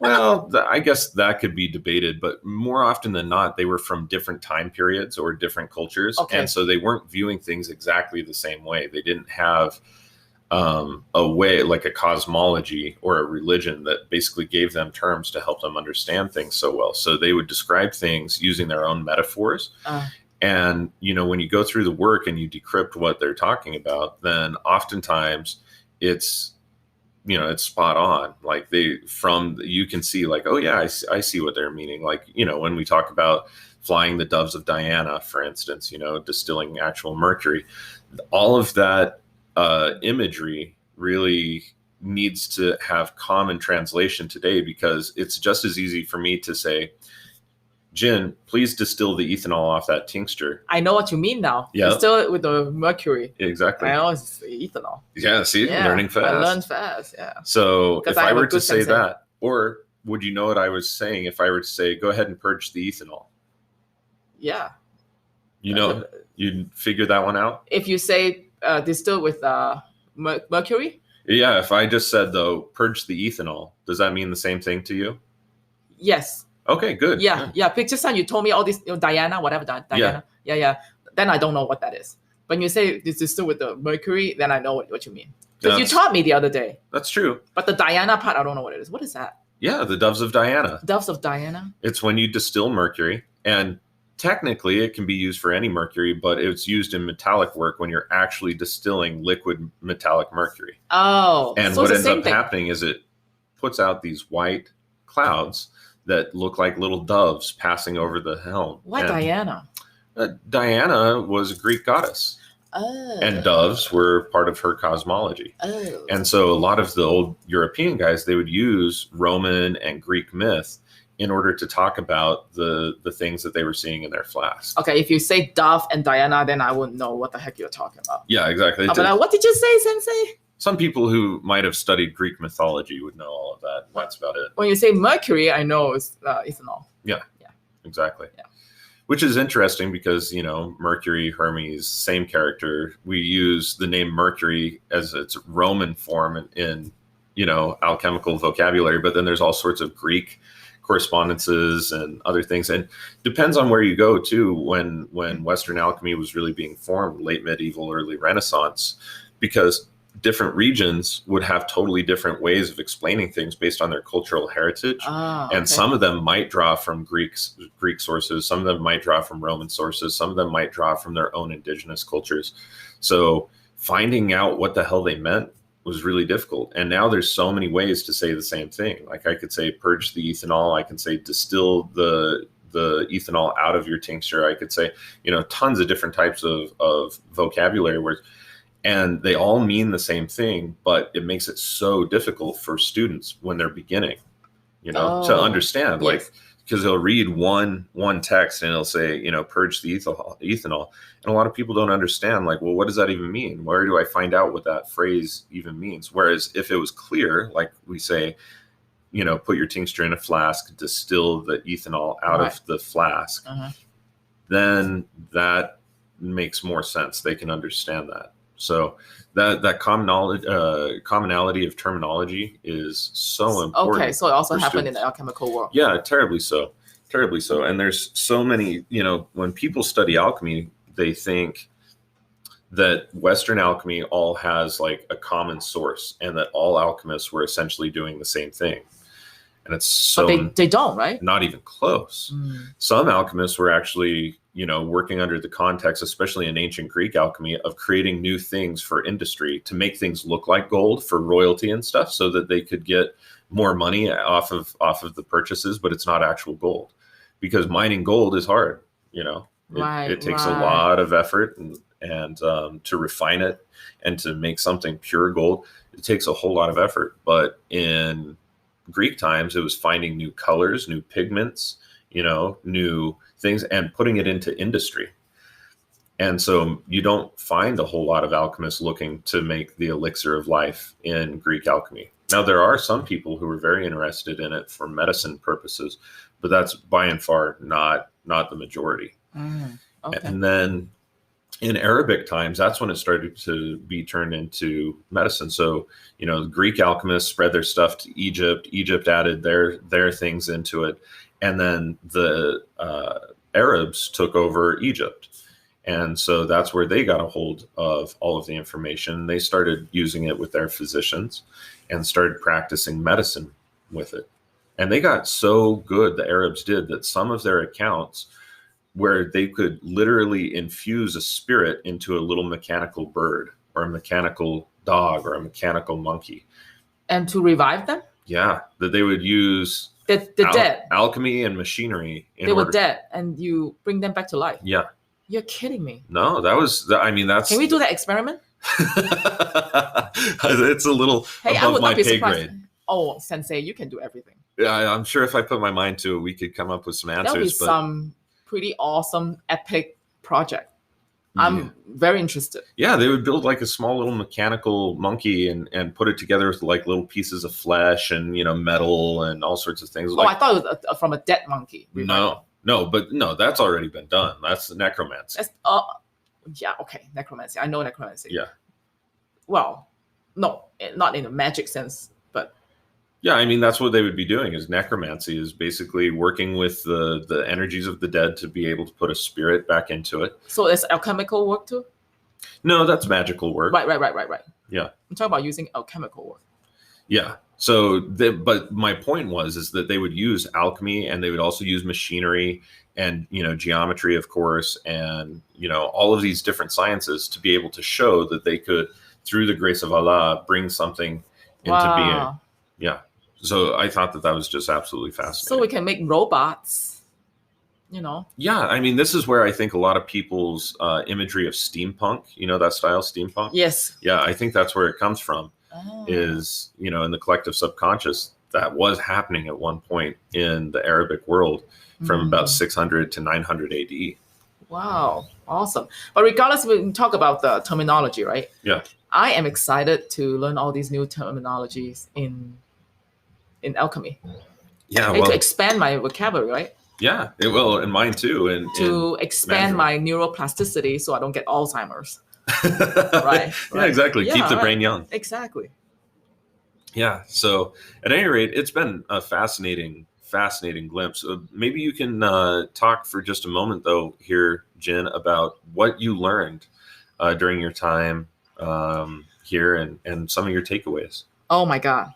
Well, I guess that could be debated, but more often than not, they were from different time periods or different cultures. Okay. And so they weren't viewing things exactly the same way. They didn't have a way, like a cosmology or a religion that basically gave them terms to help them understand things so well. So they would describe things using their own metaphors. And, when you go through the work and you decrypt what they're talking about, then oftentimes it's spot on. Like you can see like, oh yeah, I see what they're meaning. Like, when we talk about flying the doves of Diana, for instance, distilling actual mercury, all of that imagery really needs to have common translation today, because it's just as easy for me to say, Jin, please distill the ethanol off that tincture. I know what you mean now. Yeah. Distill it with the mercury. Exactly. I always say ethanol. Yeah, see, learning fast. I learned fast, yeah. So if I were to say sensei. that, or would you know what I was saying if I were to say, go ahead and purge the ethanol? Yeah. You'd figure that one out? If you say distill with mercury? Yeah, if I just said, though, purge the ethanol, does that mean the same thing to you? Yes. Okay, good. Yeah. Just now you told me all this, Diana, whatever, Diana. Yeah. Then I don't know what that is. when you say this is still with the mercury, then I know what you mean. Because you That's- taught me the other day. That's true. But the Diana part, I don't know what it is. What is that? Yeah, the Doves of Diana. Doves of Diana? It's when you distill mercury, and technically it can be used for any mercury, but it's used in metallic work when you're actually distilling liquid metallic mercury. Oh. And so what it's the ends same up thing. happening is it puts out these white clouds that look like little doves passing over the helm. Why And, Diana? Diana was a Greek goddess, Oh. and doves were part of her cosmology. Oh. And so a lot of the old European guys, they would use Roman and Greek myth in order to talk about the things that they were seeing in their flask. Okay, if you say Dove and Diana, then I wouldn't know what the heck you're talking about. Yeah, exactly. But what did you say, Sensei? Some people who might have studied Greek mythology would know all of that. That's about it. When you say mercury, I know it's ethanol. Exactly. Yeah. Which is interesting because, Mercury, Hermes, same character. We use the name Mercury as its Roman form in alchemical vocabulary, but then there's all sorts of Greek correspondences and other things. And depends on where you go too, when Western alchemy was really being formed, late medieval, early Renaissance, because different regions would have totally different ways of explaining things based on their cultural heritage. And some of them might draw from Greek sources, some of them might draw from Roman sources, some of them might draw from their own indigenous cultures. So finding out what the hell they meant was really difficult. And now there's so many ways to say the same thing. Like I could say purge the ethanol, I can say distill the ethanol out of your tincture, I could say tons of different types of vocabulary words. And they all mean the same thing, but it makes it so difficult for students when they're beginning, to understand. Yes. Like, because they'll read one text and it'll say, purge the ethanol. And a lot of people don't understand, like, well, what does that even mean? Where do I find out what that phrase even means? Whereas if it was clear, like we say, put your tincture in a flask, distill the ethanol out of the flask, then that makes more sense. They can understand that. So that commonality of terminology is so important. Okay, so it also happened students. in the alchemical world. Yeah, terribly so. And there's so many, when people study alchemy, they think that Western alchemy all has like a common source and that all alchemists were essentially doing the same thing. And it's so But they don't, right? not even close. Some alchemists were actually, working under the context, especially in ancient Greek alchemy, of creating new things for industry to make things look like gold for royalty and stuff so that they could get more money off of the purchases, but it's not actual gold. Because mining gold is hard, it takes a lot of effort and to refine it and to make something pure gold, it takes a whole lot of effort. But in Greek times, it was finding new colors, new pigments, new things and putting it into industry. And so you don't find a whole lot of alchemists looking to make the elixir of life in Greek alchemy. Now, there are some people who are very interested in it for medicine purposes, but that's by and far not the majority. Okay. And then in Arabic times, that's when it started to be turned into medicine. So, Greek alchemists spread their stuff to Egypt. Egypt added their things into it. And then the Arabs took over Egypt. And so that's where they got a hold of all of the information. They started using it with their physicians and started practicing medicine with it. And they got so good, the Arabs did, that some of their accounts where they could literally infuse a spirit into a little mechanical bird or a mechanical dog or a mechanical monkey. And to revive them? Yeah, that they would use They're dead. alchemy and machinery. They were dead, and you bring them back to life. Yeah. You're kidding me. No, that's. Can we do that experiment? It's a little Hey, I above would my not be pay surprised. grade. Oh, Sensei, you can do everything. Yeah, I'm sure if I put my mind to it, we could come up with some answers. That'll be but some pretty awesome, epic project. I'm very interested. yeah, they would build like a small little mechanical monkey and put it together with like little pieces of flesh and metal and all sorts of things. I thought it was from a dead monkey. No, that's already been done. That's the necromancy. That's, yeah, okay, necromancy. I know necromancy. Yeah. Well, no, not in a magic sense, but Yeah, I mean, that's what they would be doing is necromancy is basically working with the energies of the dead to be able to put a spirit back into it. so it's alchemical work too? No, that's magical work. Right. Yeah. I'm talking about using alchemical work. Yeah. So, but my point is that they would use alchemy, and they would also use machinery and, geometry, of course, and, all of these different sciences to be able to show that they could, through the grace of Allah, bring something into being. Wow. Yeah. So I thought that was just absolutely fascinating. So we can make robots, Yeah. I mean, this is where I think a lot of people's imagery of steampunk, that style, steampunk. Yes. Yeah. I think that's where it comes from. Oh. Is, in the collective subconscious that was happening at one point in the Arabic world from about 600 to 900 AD. Wow. Awesome. But regardless, we talk about the terminology, right? Yeah. I am excited to learn all these new terminologies in alchemy. Yeah. Well, to expand my vocabulary, right? Yeah, it will, and mine too. And to expand my neuroplasticity so I don't get Alzheimer's. Right. Yeah, exactly. Keep the brain young. Exactly. Yeah. So at any rate, it's been a fascinating glimpse. Maybe you can talk for just a moment, though, here, Jin, about what you learned during your time here and some of your takeaways. Oh, my God.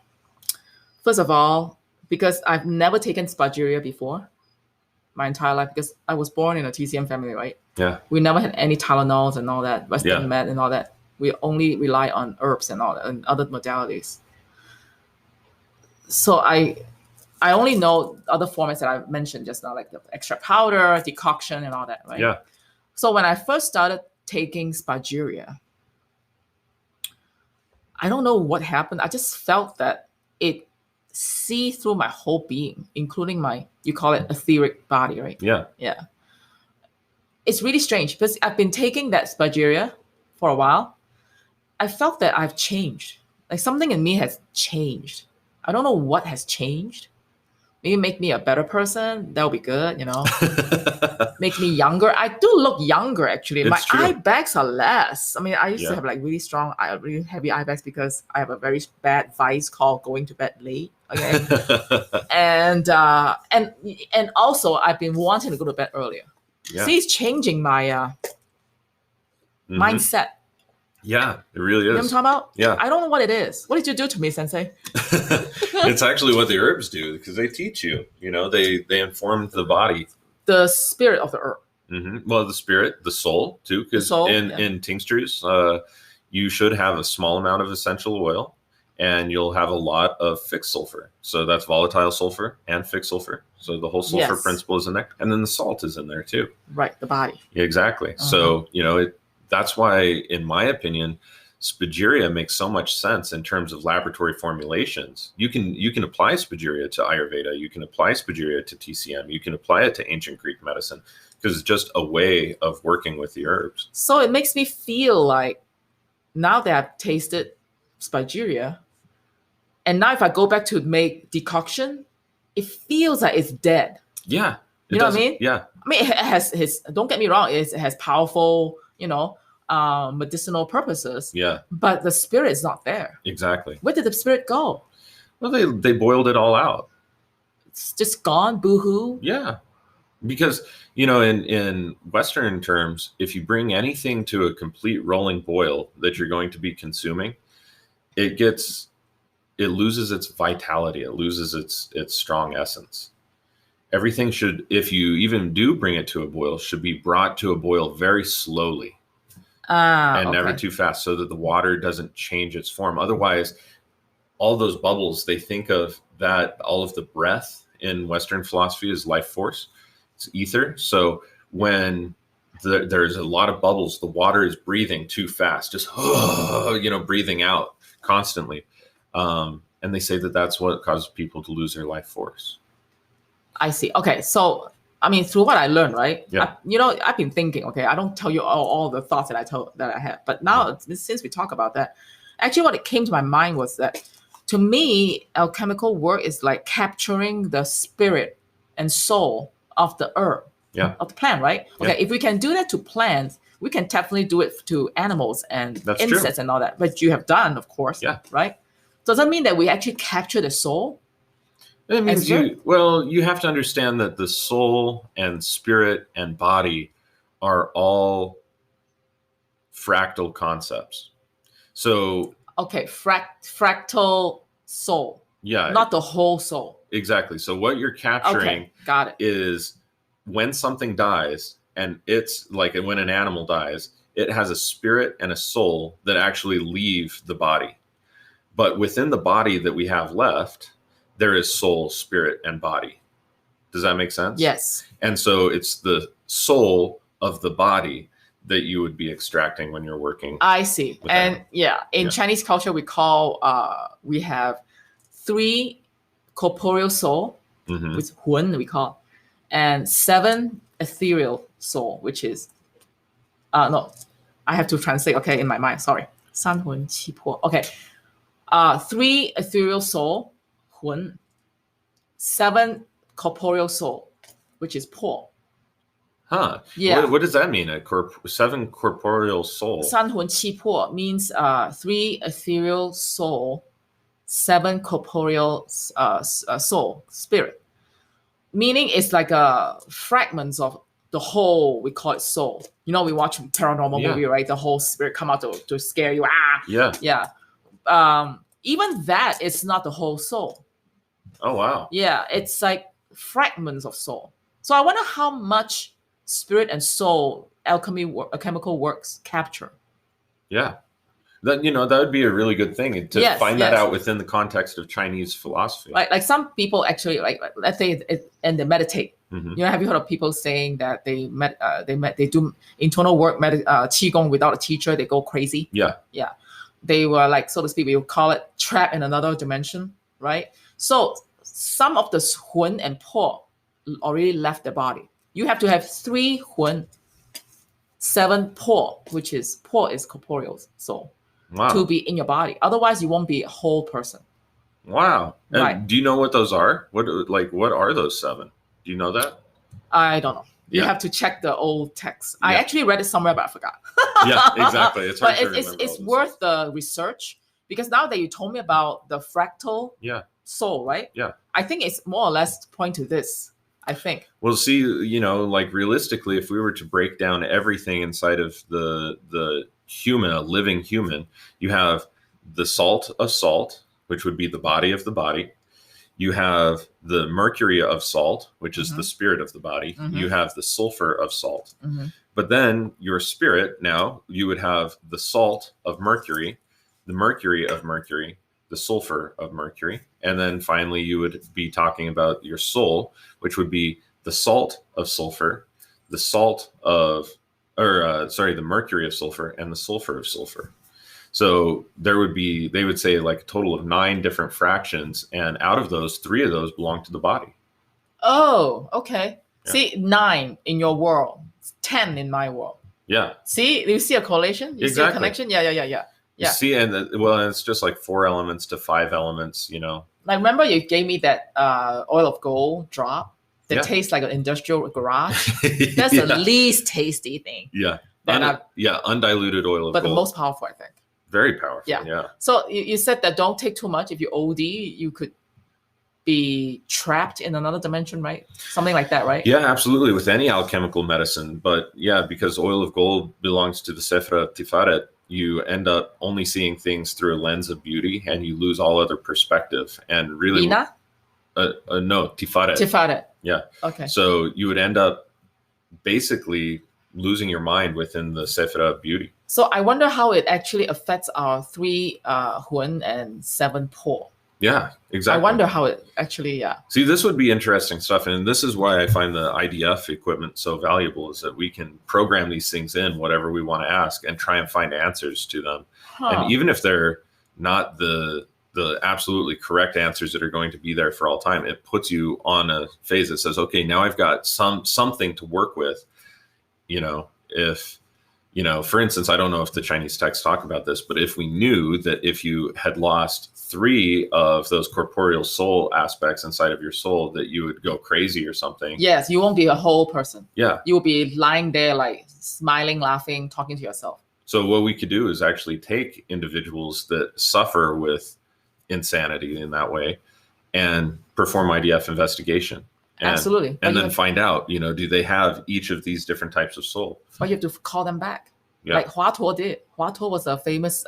First of all, because I've never taken Spagyria before my entire life, because I was born in a TCM family, right? Yeah. We never had any Tylenols and all that, Western med and all that. We only rely on herbs and all that, and other modalities. So I only know other formats that I mentioned just now, like the extract powder, decoction, and all that, right? Yeah. So when I first started taking Spagyria, I don't know what happened. I just felt that it see through my whole being, including my, you call it etheric body, right? Yeah. Yeah. It's really strange because I've been taking that Spagyria for a while. I felt that I've changed. Like something in me has changed. I don't know what has changed. Maybe make me a better person. That would be good, Make me younger. I do look younger, actually. It's my true. eye bags are less. I mean, I used to have like really heavy eye bags because I have a very bad vice called going to bed late. Okay. and also I've been wanting to go to bed earlier. Yeah. See, it's changing my mindset. Yeah, it really is. You know what I'm talking about? Yeah. I don't know what it is. What did you do to me, Sensei? It's actually what the herbs do, because they teach you. They inform the body. The spirit of the herb. Mm-hmm. Well, the spirit, the soul too, because in tinctures, you should have a small amount of essential oil, and you'll have a lot of fixed sulfur. So that's volatile sulfur and fixed sulfur. So the whole sulfur principle is in there, and then the salt is in there too. Right, the body. Yeah, exactly. So that's why, in my opinion, Spagyria makes so much sense in terms of laboratory formulations. You can apply Spagyria to Ayurveda. You can apply Spagyria to TCM. You can apply it to ancient Greek medicine, because it's just a way of working with the herbs. So it makes me feel like now that I've tasted Spagyria, and now if I go back to make decoction, it feels like it's dead. Yeah. You know what I mean? Yeah. I mean, it has don't get me wrong, it has powerful, medicinal purposes. Yeah. But the spirit is not there. Exactly. Where did the spirit go? Well, they boiled it all out. It's just gone, boo-hoo. Yeah. Because, in Western terms, if you bring anything to a complete rolling boil that you're going to be consuming, it loses its vitality. It loses its strong essence. Everything should, if you even do bring it to a boil, should be brought to a boil very slowly and never too fast, so that the water doesn't change its form. Otherwise, all those bubbles, they think of that, all of the breath in Western philosophy is life force. It's ether. So when there's a lot of bubbles, the water is breathing too fast, just, breathing out constantly. And they say that that's what causes people to lose their life force. I see. Okay. So, I mean, through what I learned, right? Yeah. I've been thinking, okay, I don't tell you all the thoughts that I had, but now since we talk about that, actually what it came to my mind was that, to me, alchemical work is like capturing the spirit and soul of the herb, of the plant, right? Okay. Yeah. If we can do that to plants, we can definitely do it to animals and insects and all that, but you have done, of course. Yeah. Right? Does that mean that we actually capture the soul? It means you have to understand that the soul and spirit and body are all fractal concepts. So Okay, fractal soul, yeah, not the whole soul. exactly. So what you're capturing Okay, got it. is when something dies, and it's like when an animal dies, it has a spirit and a soul that actually leave the body. But within the body that we have left, there is soul, spirit, and body. Does that make sense? Yes. And so it's the soul of the body that you would be extracting when you're working. I see. with And animals. yeah, in Yeah. Chinese culture, we have 3 corporeal soul, Mhm. with 魂 we call, and 7 ethereal soul, which is no, I have to translate. Okay, in my mind. Sorry, 三魂七魄. Okay, 3 ethereal soul, 魂, 7 corporeal soul, which is 魄. Huh. Yeah. What does that mean? 7 corporeal soul. 三魂七魄 means 3 ethereal soul, 7 corporeal soul, spirit. Meaning it's like fragments of the whole, we call it soul. You know, we watch paranormal Yeah. movie, right? The whole spirit come out to scare you. Ah, Yeah. yeah. Even that is not the whole soul. Oh, wow. Yeah, it's like fragments of soul. So I wonder how much spirit and soul alchemical works capture. Yeah. That that would be a really good thing to Yes, find that yes. out within the context of Chinese philosophy. Like some people actually, like let's say and they meditate. Mhm. You know, have you heard of people saying that they do internal work, qigong without a teacher, they go crazy? Yeah. Yeah. They were like, so to speak, we would call it trapped in another dimension, right? So some of the hun and po already left the body. You have to have 3 hun, 7 po, which is po is corporeal soul, Wow. to be in your body. Otherwise, you won't be a whole person. Wow. And Right. do you know what those are? What are those 7? Do you know that? I don't know. You Yeah. have to check the old text. I Yeah. actually read it somewhere, but I forgot. Yeah, exactly. It's hard But to it's remember all this worth the research, because now that you told me about the fractal Yeah. soul, right? Yeah. I think it's more or less point to this. I think. Well, see, like realistically, if we were to break down everything inside of the human, a living human, you have the salt of salt, which would be the body of the body. You have the mercury of salt, which is Mhm. the spirit of the body. Mhm. You have the sulfur of salt. Mhm. But then your spirit, now you would have the salt of mercury, the mercury of mercury, the sulfur of mercury. And then finally, you would be talking about your soul, which would be the salt of sulfur, the the mercury of sulfur, and the sulfur of sulfur. So they would say like a total of 9 different fractions. And out of those, 3 of those belong to the body. Oh, okay. Yeah. See, 9 in your world, 10 in my world. Yeah. See, you see a correlation? You see a Exactly. connection? Yeah. You Yeah. see, and it's just like 4 elements to 5 elements, Like, remember you gave me that oil of gold drop that Yeah. tastes like an industrial garage? That's Yeah. the least tasty thing. Yeah. That Undiluted oil of but the gold. most powerful, I think. Very powerful. Yeah. Yeah. So you said that don't take too much. If you OD, you could be trapped in another dimension, right? Something like that, right? Yeah, absolutely. With any alchemical medicine. But yeah, because oil of gold belongs to the Sephra Tiferet, you end up only seeing things through a lens of beauty, and you lose all other perspective. And really, Ina? no, Tiferet. Tiferet. Yeah. Okay. So you would end up basically losing your mind within the Sephra beauty. So I wonder how it actually affects our 3 Hun and 7 Po. Yeah, exactly. I wonder how it actually, See, this would be interesting stuff. And this is why I find the IDF equipment so valuable, is that we can program these things in, whatever we want to ask, and try and find answers to them. Huh. And even if they're not the absolutely correct answers that are going to be there for all time, it puts you on a phase that says, okay, now I've got something to work with. If for instance, I don't know if the Chinese texts talk about this, but if we knew that if you had lost 3 of those corporeal soul aspects inside of your soul, that you would go crazy or something. Yes, you won't be a whole person. Yeah. You will be lying there like smiling, laughing, talking to yourself. So what we could do is actually take individuals that suffer with insanity in that way and perform IDF investigation. Absolutely. And then find out, do they have each of these different types of soul? But you have to call them back. Yeah. Like Hua Tuo did. Hua Tuo was a famous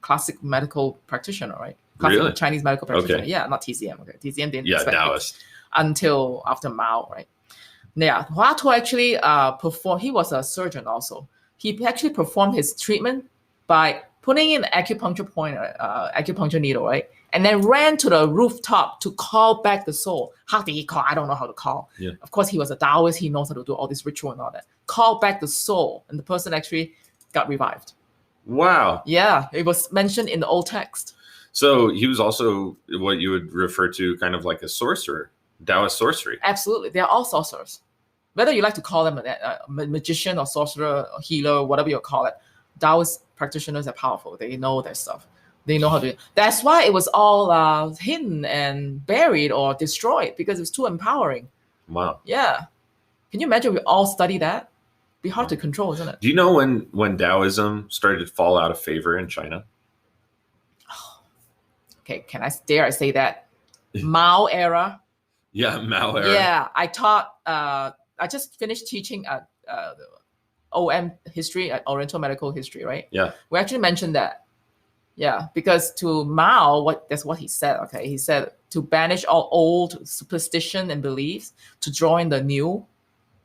classic medical practitioner, right? Classic Really? Chinese medical practitioner. Okay. Yeah, not TCM. Okay, TCM didn't Yeah, expect it Taoist. until after Mao, right? Yeah, Hua Tuo actually performed. He was a surgeon also. He actually performed his treatment by putting in an acupuncture point, acupuncture needle, right? And then ran to the rooftop to call back the soul. How did he call? I don't know how to call. Yeah. Of course, he was a Taoist. He knows how to do all this ritual and all that. Call back the soul, and the person actually got revived. Wow. Yeah, it was mentioned in the old text. So he was also what you would refer to kind of like a sorcerer, Taoist sorcery. Absolutely, they are all sorcerers. Whether you like to call them a magician or sorcerer or healer, whatever you call it, Taoist practitioners are powerful. They know their stuff. They know how to. That's why it was all hidden and buried or destroyed, because it was too empowering. Wow. Yeah. Can you imagine we all study that? Be hard to control, isn't it? Do you know when Taoism started to fall out of favor in China? Okay, dare I say that? Mao era. Yeah, Mao era. Yeah, I taught. I just finished teaching at OM history, at Oriental Medical History, right? Yeah. We actually mentioned that. Yeah, because to Mao, that's what he said. Okay, he said to banish all old superstition and beliefs, to draw in the new.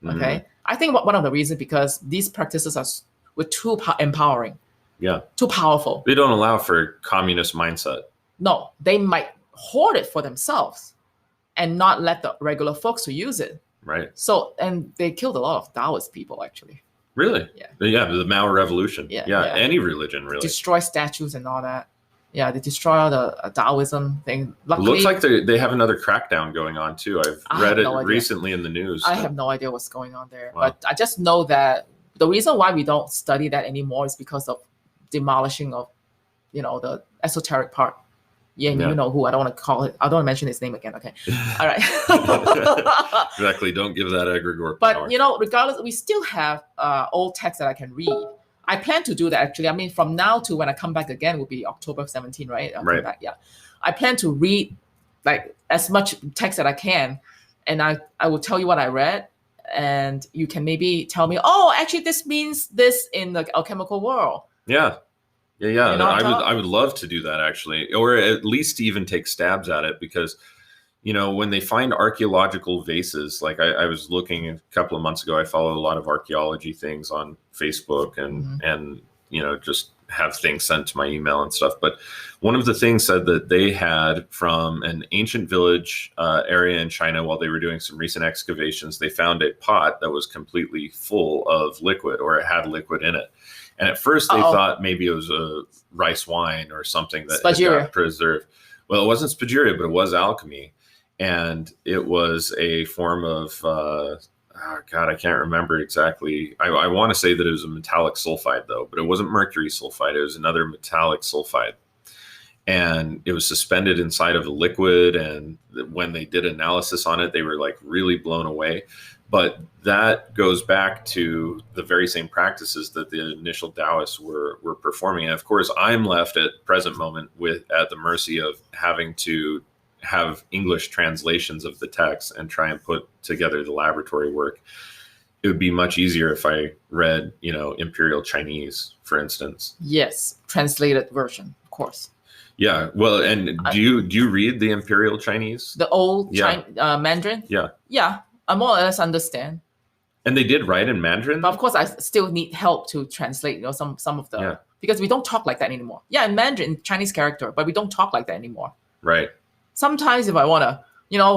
Okay, I think one of the reasons because these practices were too empowering. Yeah. Too powerful. They don't allow for communist mindset. No, they might hoard it for themselves, and not let the regular folks to use it. Right. So, and they killed a lot of Taoist people actually. Really? Yeah. Yeah, the Mao Revolution. Yeah, Yeah, yeah. any religion really. Destroy statues and all that. Yeah, they destroy all the Taoism thing. It Luckily, looks like they have another crackdown going on too. I've I read have it no idea. recently in the news. I have no idea what's going on there. Wow. But I just know that the reason why we don't study that anymore is because of demolishing of, the esoteric part. Yeah, and Yeah. you know who. I don't want to call it. I don't want to mention his name again. Okay. All right. Exactly. Don't give that egregore But power. regardless, we still have old texts that I can read. I plan to do that actually. I mean, from now to when I come back again will be October 17, right? I'll come Right. back, yeah. I plan to read like as much text that I can, and I will tell you what I read, and you can maybe tell me, oh, actually this means this in the alchemical world. Yeah. Yeah. You know what I'm I would love to do that actually, or at least even take stabs at it, because when they find archaeological vases, like I was looking a couple of months ago, I follow a lot of archaeology things on Facebook and just have things sent to my email and stuff. But one of the things said that they had from an ancient village area in China, while they were doing some recent excavations, they found a pot that was completely full of liquid, or it had liquid in it. And at first they thought maybe it was a rice wine or something that got preserved. Well, it wasn't Spagyria, but it was alchemy. And it was a form of, I can't remember exactly. I want to say that it was a metallic sulfide though, but it wasn't mercury sulfide. It was another metallic sulfide. And it was suspended inside of a liquid. And when they did analysis on it, they were like really blown away. But that goes back to the very same practices that the initial Taoists were performing. And of course, I'm left at present moment at the mercy of having to have English translations of the text and try and put together the laboratory work. It would be much easier if I read, Imperial Chinese, for instance. Yes, translated version, of course. Yeah. Well, and do you read the Imperial Chinese? The old Mandarin? Yeah. Yeah, I more or less understand. And they did write in Mandarin? But of course, I still need help to translate, some of the, because we don't talk like that anymore. Yeah, in Mandarin, Chinese character, but we don't talk like that anymore. Right. Sometimes if I want to,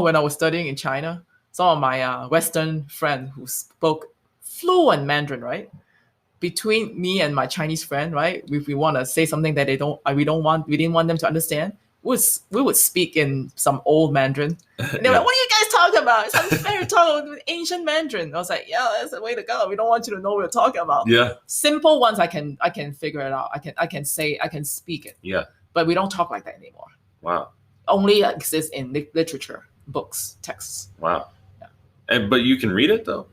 when I was studying in China, some of my Western friends who spoke fluent Mandarin, right? Between me and my Chinese friend, right? If we want to say something that we didn't want them to understand, we would speak in some old Mandarin. And they're like, what are you guys talking about? It's unfair to talk with ancient Mandarin. I was like, yeah, that's the way to go. We don't want you to know what we're talking about. Yeah. Simple ones I can figure it out. I can speak it. Yeah. But we don't talk like that anymore. Wow. Only exists in literature, books, texts. Wow. Yeah. But you can read it though?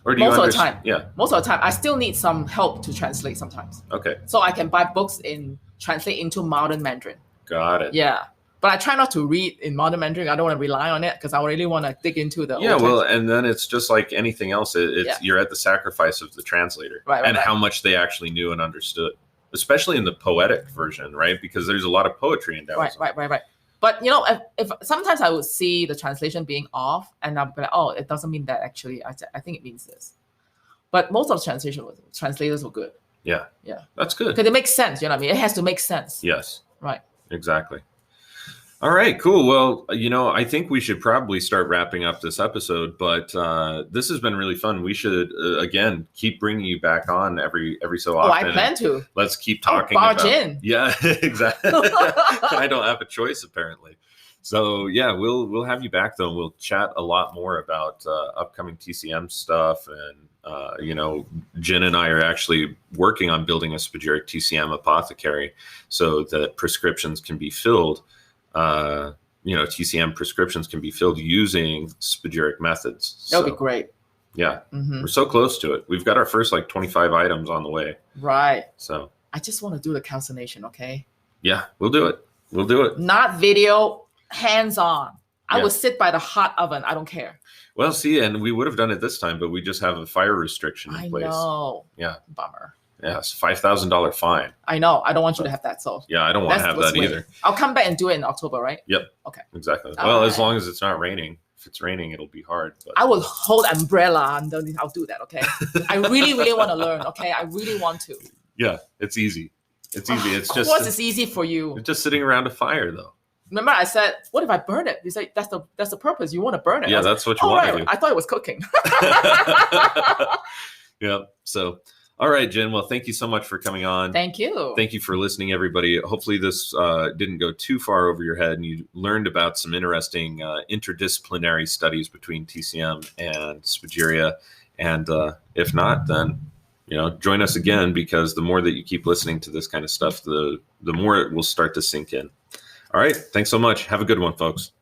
Or do Most you of the time. Yeah. Most of the time. I still need some help to translate sometimes. Okay. So I can buy books translate into modern Mandarin. Got it. Yeah. But I try not to read in modern Mandarin. I don't want to rely on it because I really want to dig into the Yeah, old well, text. and then it's just like anything else. You're at the sacrifice of the translator and how much they actually knew and understood, especially in the poetic version, right? Because there's a lot of poetry in Taoism. Right. But if sometimes I would see the translation being off, and I'm like, oh, it doesn't mean that actually. I think it means this. But most of the translators were good. Yeah, that's good because it makes sense. You know what I mean? It has to make sense. Yes. Right. Exactly. All right, cool. Well, I think we should probably start wrapping up this episode, but this has been really fun. We should, again, keep bringing you back on every so often. Oh, I plan to. Let's keep talking about Jin. Yeah, exactly. I don't have a choice, apparently. So, yeah, we'll have you back, though, and we'll chat a lot more about upcoming TCM stuff. And, Jin and I are actually working on building a Spagyric TCM apothecary so that prescriptions can be filled. TCM prescriptions can be filled using Spagyric methods. That would be great. Yeah. We're so close to it. We've got our first 25 items on the way. Right. So I just want to do the calcination, okay? Yeah, we'll do it. Not video, hands-on. I will sit by the hot oven. I don't care. Well, see, and we would have done it this time, but we just have a fire restriction in place. I know. Yeah. Bummer. Yeah, it's $5,000 fine. I know. I don't want you to have that. So yeah, I don't want to have that either. I'll come back and do it in October, right? Yep. Okay. Exactly. Well, as long as it's not raining. If it's raining, it'll be hard. But I will hold umbrella underneath. I'll do that. Okay. I really, really want to learn. Okay. I really want to. Yeah, it's easy. It's easy. It's just. Of course, it's easy for you. It's just sitting around a fire, though. Remember, I said, "What if I burn it?" You say, "That's the purpose. You want to burn it." Yeah, that's what you want to do. I thought it was cooking. Yeah. So. All right, Jin. Well, thank you so much for coming on. Thank you. Thank you for listening, everybody. Hopefully this didn't go too far over your head and you learned about some interesting interdisciplinary studies between TCM and Spagyria. And if not, then, join us again, because the more that you keep listening to this kind of stuff, the more it will start to sink in. All right. Thanks so much. Have a good one, folks.